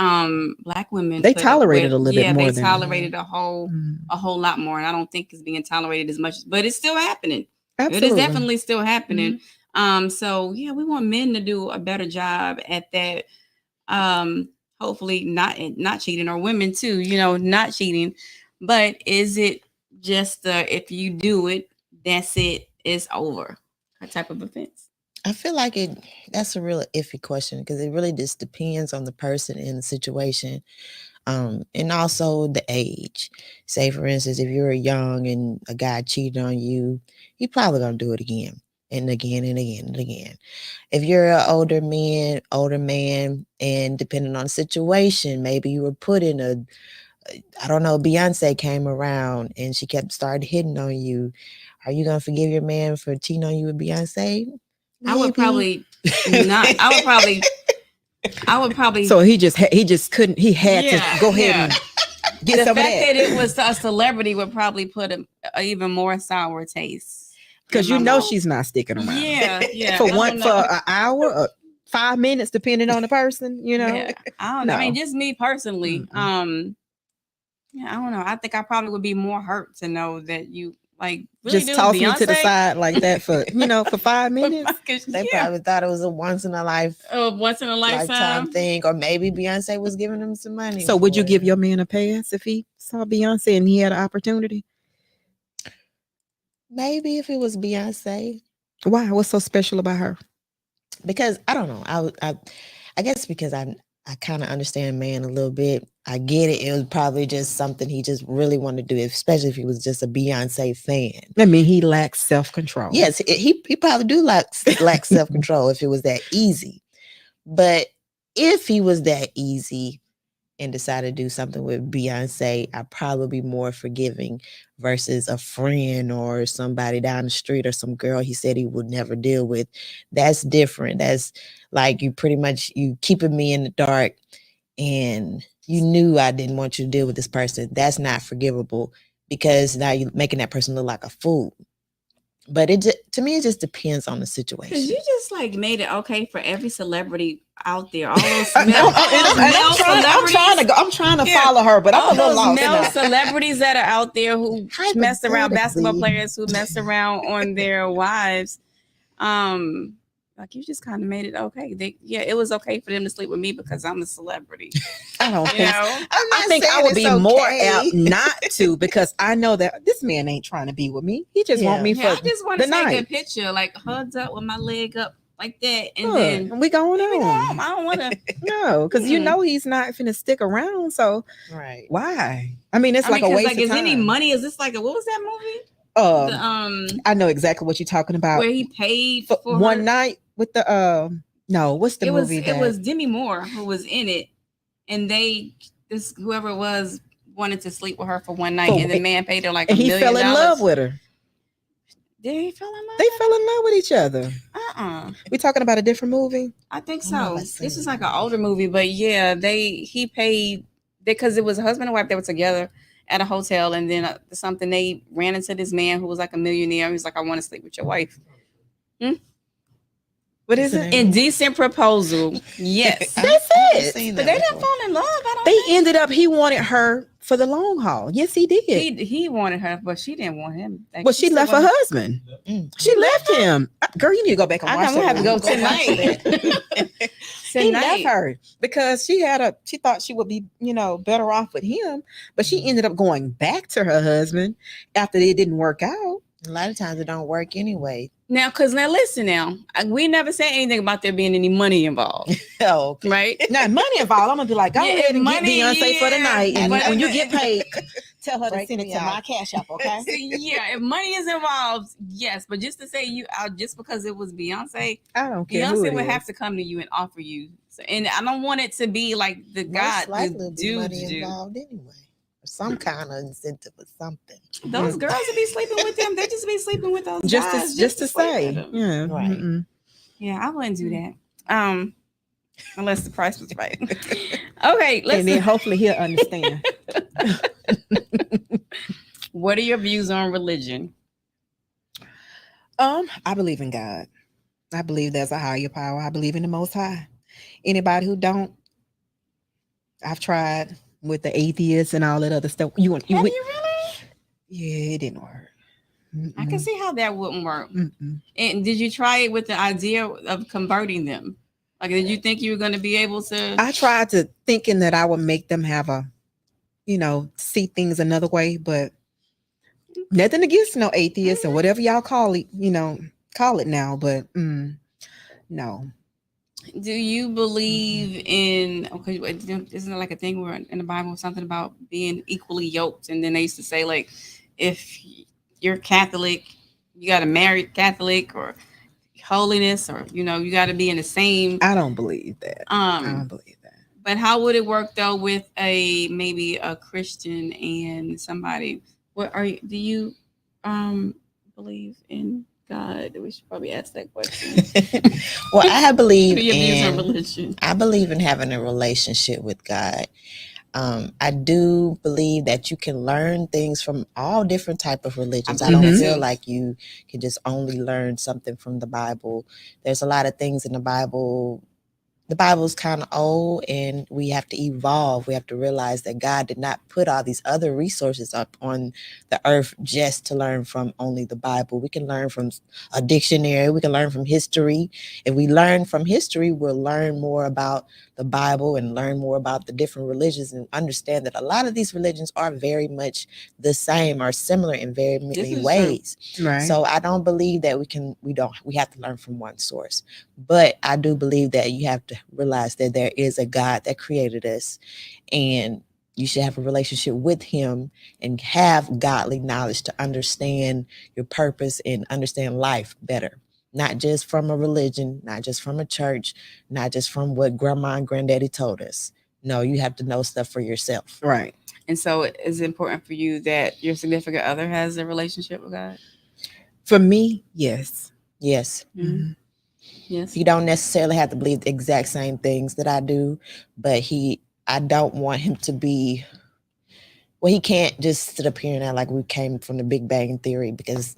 Black women They put up tolerated a with, little bit more they than tolerated Mm. a whole lot more, and I don't think it's being tolerated as much, but it's still happening. It is Absolutely. definitely still happening. So yeah, we want men to do a better job at that. Hopefully not cheating, or women too, not cheating. But is it just if you do it, that's it's over, that type of offense? I feel like that's a real iffy question because it really just depends on the person and the situation. And also the age. Say for instance, if you're young and a guy cheated on you, he probably gonna do it again and again and again and again. If you're an older man, and depending on the situation, maybe you were put in I don't know, Beyonce came around and she started hitting on you. Are you gonna forgive your man for cheating on you with Beyonce? Maybe. I would probably not. I would probably. So he just couldn't. He had to go ahead and get the some fact of that that. it was a celebrity would probably put a even more sour taste. Because in my mouth. she's not sticking around. Yeah. For I don't for know. an hour or 5 minutes, depending on the person. Yeah, I don't know. I mean, No. just me personally. Yeah, I don't know. I think I probably would be more hurt to know that you really Just do toss me Beyonce to the side like that for for 5 minutes. They probably thought it was a once in a lifetime thing, or maybe Beyonce was giving them some money. So would you give your man a pass if he saw Beyonce and he had an opportunity? Maybe if it was Beyonce. Why? What's so special about her? Because I don't know. I guess because I kind of understand man a little bit. I get it. It was probably just something he just really wanted to do, especially if he was just a Beyonce fan. I mean, he lacks self-control. Yes, he probably do lack self-control if it was that easy. But if he was that easy and decided to do something with Beyonce, I'd probably be more forgiving versus a friend or somebody down the street or some girl he said he would never deal with. That's different. That's like you keeping me in the dark and you knew I didn't want you to deal with this person. That's not forgivable because now you're making that person look like a fool. But to me, it just depends on the situation. Because you just made it okay for every celebrity out there. All those male celebrities. I'm trying to follow her, but I'm a little lost. Male celebrities that are out there who mess around, basketball players who mess around on their wives. You just kind of made it okay. It was okay for them to sleep with me because I'm a celebrity. I don't think so. I think I would be more apt not to, because I know that this man ain't trying to be with me. He just want me for I just want to take night. a picture, hugged up with my leg up like that, and then we going on. I don't want to. No, because he's not finna stick around. So right, why? I mean, it's a waste of is time. any money? Is this what was that movie? I know exactly what you're talking about. Where he paid for one night with the no, what's the movie? It was Demi Moore who was in it, and whoever it was wanted to sleep with her for one night, and the man paid her $1 million. He fell in love with her. Did he fall in love? They fell in love with each other. We talking about a different movie? I think so. This is an older movie, but yeah, he paid because it was a husband and wife that were together at a hotel, and then they ran into this man who was a millionaire. He was like, "I want to sleep with your wife." What is it? Indecent Proposal. Yes, that's it. But they didn't fall in love. Ended up. He wanted her for the long haul. Yes, he did. He wanted her, but she didn't want him. Well, she left her husband. She left him. Girl, you need to go back and watch that. I'm gonna have to go tonight. He left her because she thought she would be, better off with him, but she ended up going back to her husband after it didn't work out. A lot of times it don't work anyway. Now, listen now, we never said anything about there being any money involved, Oh, okay. right? Now, money involved. I'm gonna be like, go Yeah, ahead and money, get Beyonce for the night, and but when you get paid, tell her to Break send it me to out. my cash app, okay? yeah, if money is involved, yes. But just to say you out just because it was Beyonce, I don't care who Beyonce it would is. have to come to you and offer you. And I don't want it to be like the Most God, likely the be money dudes do. involved anyway. Or some kind of incentive or something. Those girls would be sleeping with them. They just be sleeping with those Just guys to sleep with say, them. yeah, Right. mm-mm. Yeah, I wouldn't do that. Unless the price was right. Okay, let's. And then hopefully he'll understand. What are your views on religion? I believe in God. I believe there's a higher power. I believe in the Most High. Anybody who don't, I've tried with the atheists and all that other stuff. Have you really? Yeah, it didn't work. I can see how that wouldn't work. Mm-mm. And did you try it with the idea of converting them? Like, did you think you were going to be able to? I tried to thinking that I would make them have a, see things another way, but nothing against no atheists or whatever y'all call it, call it now, but no. Do you believe in? Okay, isn't it like a thing where in the Bible something about being equally yoked? And then they used to say like, if you're Catholic, you got to marry Catholic or holiness, or you got to be in the same. I don't believe that. I don't believe that. But how would it work though with maybe a Christian and somebody? Do you believe in God? We should probably ask that question. Well, I believe What are your views on in religion? I believe in having a relationship with God. I do believe that you can learn things from all different type of religions. I don't feel like you can just only learn something from the Bible. There's a lot of things in the Bible. The Bible is kind of old, and we have to evolve. We have to realize that God did not put all these other resources up on the earth just to learn from only the Bible. We can learn from a dictionary. We can learn from history. If we learn from history, we'll learn more about the Bible and learn more about the different religions and understand that a lot of these religions are very much the same or similar in very many ways. Right. So I don't believe that we have to learn from one source. But I do believe that you have to realize that there is a God that created us, and you should have a relationship with him and have godly knowledge to understand your purpose and understand life better. Not just from a religion, not just from a church, not just from what grandma and granddaddy told us. No, you have to know stuff for yourself. Right. And so it's important for you that your significant other has a relationship with God? For me, yes. Yes. Mm-hmm. Yes. You don't necessarily have to believe the exact same things that I do, but I don't want him to be, well, he can't just sit up here and act like we came from the Big Bang Theory, because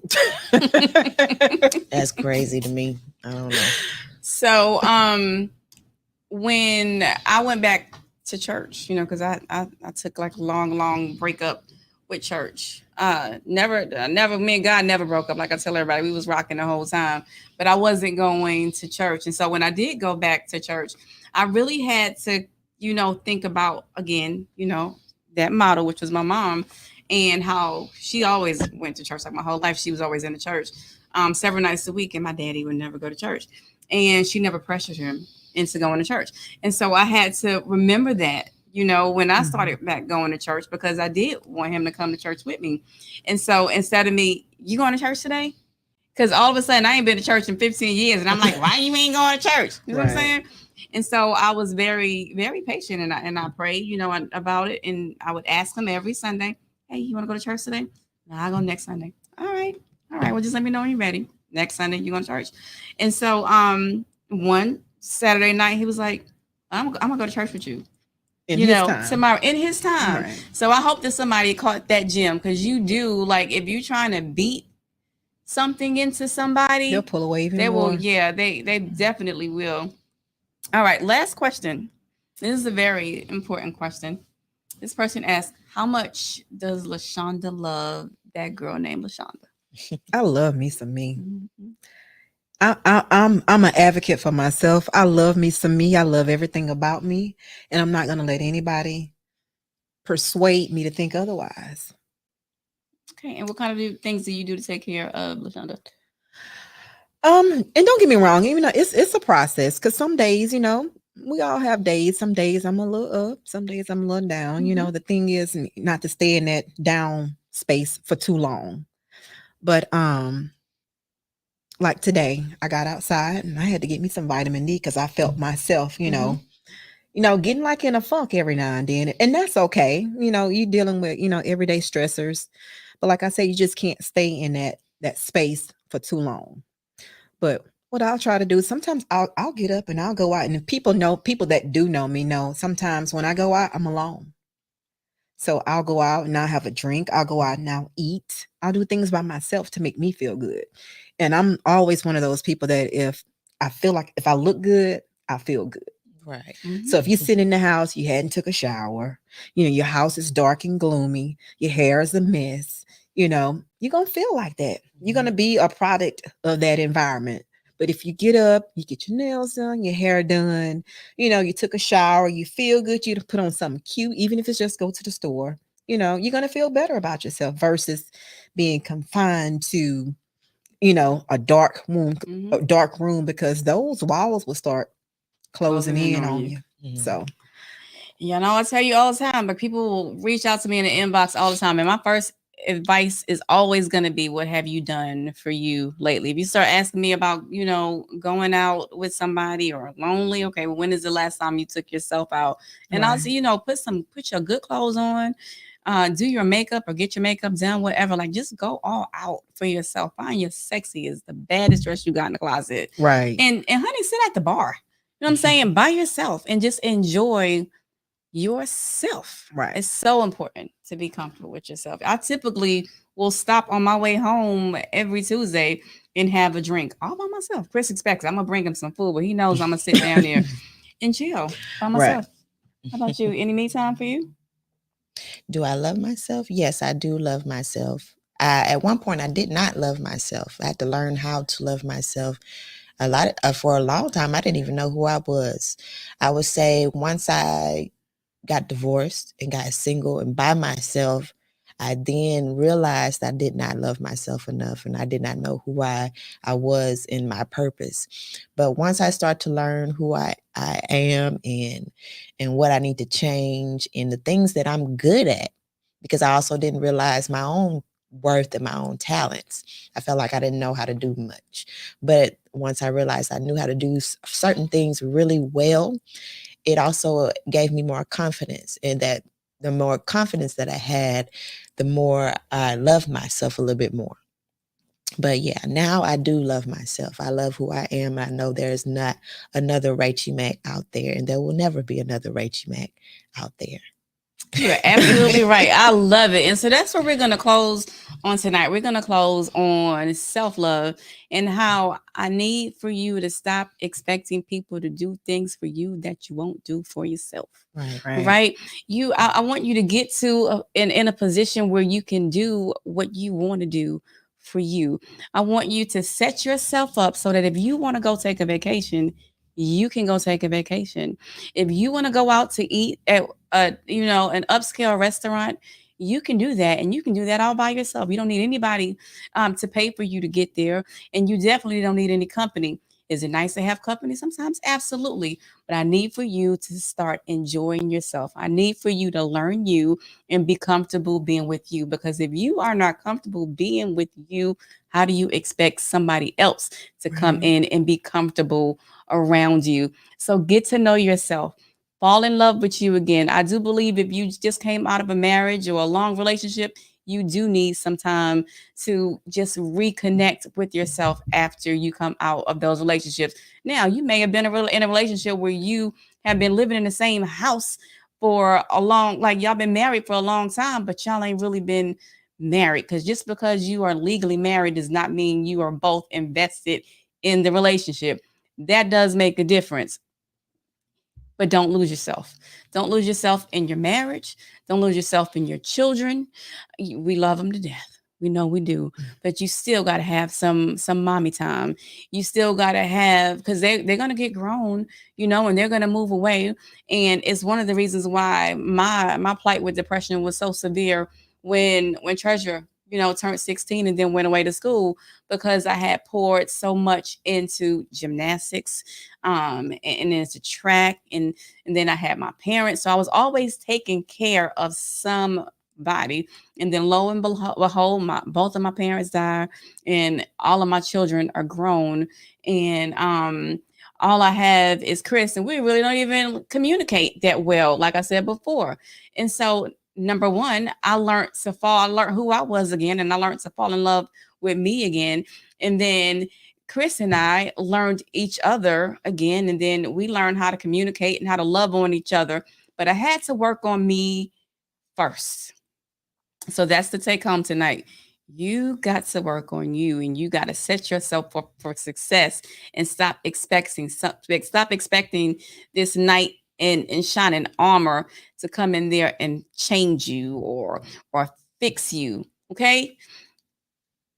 that's crazy to me. I don't know. So, when I went back to church, because I took like a long breakup with church. Never, me and God never broke up. Like I tell everybody, we was rocking the whole time, but I wasn't going to church. And so when I did go back to church, I really had to, think about again, that model, which was my mom, and how she always went to church. Like my whole life, she was always in the church, several nights a week, and my daddy would never go to church, and she never pressured him into going to church. And so I had to remember that, when I started back going to church, because I did want him to come to church with me. And so instead of me, you going to church today? Because all of a sudden I ain't been to church in 15 years. And I'm like, why you ain't going to church? You know what I'm saying? And so I was very, very patient, and I prayed, about it. And I would ask him every Sunday, hey, you want to go to church today? No, I'll go next Sunday. All right. Well, just let me know when you're ready. Next Sunday, you go to church. And so one Saturday night, he was like, I'm going to go to church with you. Tomorrow in his time. Right. So I hope that somebody caught that gem, because you do, like, if you're trying to beat something into somebody, they'll pull away even they more. will. Yeah, they definitely will. All right, last question. This is a very important question. This person asked, how much does LaShonda love that girl named LaShonda? I love me some me. I'm an advocate for myself. I love me some me. I love everything about me, and I'm not gonna let anybody persuade me to think otherwise. Okay. And what kind of things do you do to take care of Lashonda? And don't get me wrong, even though it's a process, because some days, we all have days. Some days I'm a little up, some days I'm a little down. Mhm. The thing is not to stay in that down space for too long. But like today, I got outside and I had to get me some vitamin D because I felt myself, Mhm. getting like in a funk every now and then. And that's okay. You dealing with, everyday stressors. But like I said, you just can't stay in that space for too long. But what I'll try to do, sometimes I'll get up and I'll go out. And if people that do know me know, sometimes when I go out, I'm alone. So I'll go out and I'll have a drink. I'll go out and I'll eat. I'll do things by myself to make me feel good. And I'm always one of those people that if I feel like if I look good, I feel good. Right. So Mhm. if you sit in the house, you hadn't took a shower, your house is dark and gloomy, your hair is a mess, you're going to feel like that. You're going to be a product of that environment. But if you get up, you get your nails done, your hair done, you took a shower, you feel good, you to put on something cute, even if it's just go to the store, you're going to feel better about yourself versus being confined to, Mhm. a dark room because those walls will start closing Closing in in on on you. you. Mhm. So, Yeah, no, I tell you all the time, but people will reach out to me in the inbox all the time. And my first advice is always going to be, what have you done for you lately? If you start asking me about, going out with somebody or lonely, okay, well, when is the last time you took yourself out? And I'll right. say, put your good clothes on, do your makeup or get your makeup done, whatever. Like, just go all out for yourself. Find your sexy is the baddest dress you got in the closet. Right. And honey, sit at the bar. You know what I'm saying? By yourself and just enjoy yourself. Right. It's so important to be comfortable with yourself. I typically will stop on my way home every Tuesday and have a drink all by myself. Chris expects I'm gonna bring him some food, but he knows I'm gonna sit down there and chill by Right. myself. How about you? Any me time for you? Do I love myself? Yes, I do love myself. At one point, I did not love myself. I had to learn how to love myself. For a long time, I didn't even know who I was. I would say once I got divorced and got single and by myself, I then realized I did not love myself enough and I did not know who I was in my purpose. But once I start to learn who I am and what I need to change and the things that I'm good at, because I also didn't realize my own worth and my own talents. I felt like I didn't know how to do much. But once I realized I knew how to do certain things really well, it also gave me more confidence, and that the more confidence that I had, the more I love myself a little bit more. But yeah, now I do love myself. I love who I am. I know there is not another Rachel Mack out there, and there will never be another Rachel Mack out there. You're absolutely right. I love it. And so that's where we're going to close on tonight. We're going to close on self love and how I need for you to stop expecting people to do things for you that you won't do for yourself. Right. Right. Right? I want you to get to in a position where you can do what you want to do for you. I want you to set yourself up so that if you want to go take a vacation, you can go take a vacation. If you want to go out to eat at an upscale restaurant, you can do that, and you can do that all by yourself. You don't need anybody to pay for you to get there, and you definitely don't need any company. Is it nice to have company sometimes? Absolutely. But I need for you to start enjoying yourself. I need for you to learn you and be comfortable being with you. Because if you are not comfortable being with you, how do you expect somebody else to come Right. in and be comfortable around you? So get to know yourself. Fall in love with you again. I do believe if you just came out of a marriage or a long relationship, you do need some time to just reconnect with yourself after you come out of those relationships. Now, you may have been in a relationship where you have been living in the same house for a long, like y'all been married for a long time, but y'all ain't really been married. Because just because you are legally married does not mean you are both invested in the relationship. That does make a difference. But don't lose yourself. Don't lose yourself in your marriage. Don't lose yourself in your children. We love them to death. We know we do. But you still got to have some mommy time. You still got to have, because they're going to get grown, and they're going to move away. And it's one of the reasons why my plight with depression was so severe when Treasure turned 16 and then went away to school because I had poured so much into gymnastics, and into track, and then I had my parents. So I was always taking care of somebody. And then lo and behold, both of my parents died, and all of my children are grown. And all I have is Chris, and we really don't even communicate that well, like I said before. And so, number one, I learned who I was again, and I learned to fall in love with me again. And then Chris and I learned each other again, and then we learned how to communicate and how to love on each other. But I had to work on me first. So that's the take home tonight. You got to work on you, and you got to set yourself up for success, and stop expecting this knight in shining armor to come in there and change you or fix you. Okay?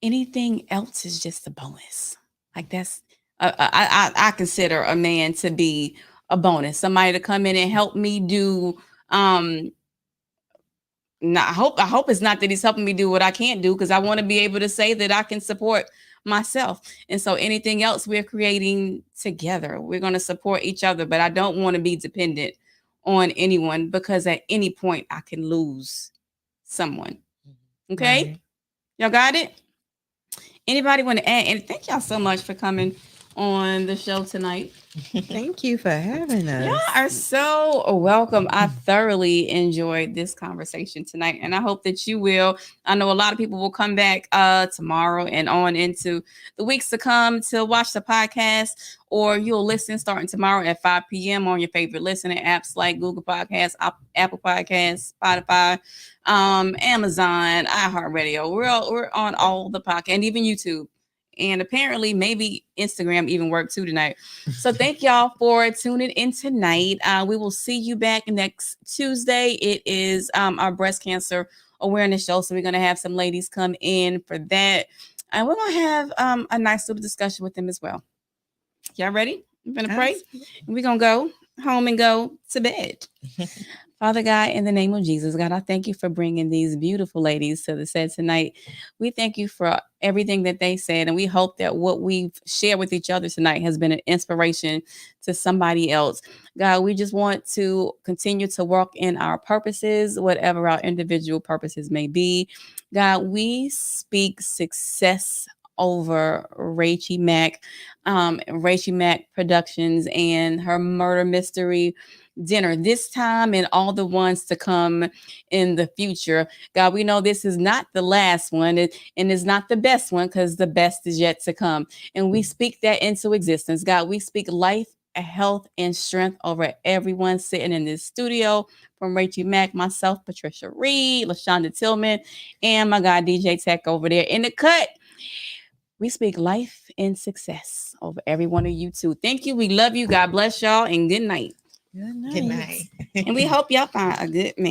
Anything else is just a bonus. Like that's I consider a man to be a bonus. Somebody to come in and help me do I hope it's not that he's helping me do what I can't do, because I want to be able to say that I can support myself. And so anything else we're creating together, we're going to support each other. But I don't want to be dependent on anyone, because at any point I can lose someone. Okay? Right. Y'all got it? Anybody want to add? And thank y'all so much for coming on the show tonight. Thank you for having us. Y'all are so welcome. I thoroughly enjoyed this conversation tonight, and I hope that you will. I know a lot of people will come back tomorrow and on into the weeks to come to watch the podcast, or you'll listen starting tomorrow at 5 p.m. on your favorite listening apps like Google Podcasts, Apple Podcasts, Spotify, Amazon, iHeartRadio. We're on all the podcasts, and even YouTube. And apparently, maybe Instagram even worked too tonight. So thank y'all for tuning in tonight. We will see you back next Tuesday. It is our breast cancer awareness show. So we're going to have some ladies come in for that. And we're going to have a nice little discussion with them as well. Y'all ready? We're going to pray. And we're going to go home and go to bed. Father God, in the name of Jesus, God, I thank you for bringing these beautiful ladies to the set tonight. We thank you for everything that they said, and we hope that what we've shared with each other tonight has been an inspiration to somebody else. God, we just want to continue to walk in our purposes, whatever our individual purposes may be. God, we speak success over Rachie Mack Productions and her murder mystery dinner this time and all the ones to come in the future. God, we know this is not the last one, and it's not the best one, because the best is yet to come. And we speak that into existence. God, we speak life, health, and strength over everyone sitting in this studio, from Rachie Mack, myself, Patricia Reed, LaShonda Tillman, and my God, DJ Tech over there in the cut. We speak life and success over every one of you too. Thank you. We love you. God bless y'all, and good night. Good night. Good night. And we hope y'all find a good man.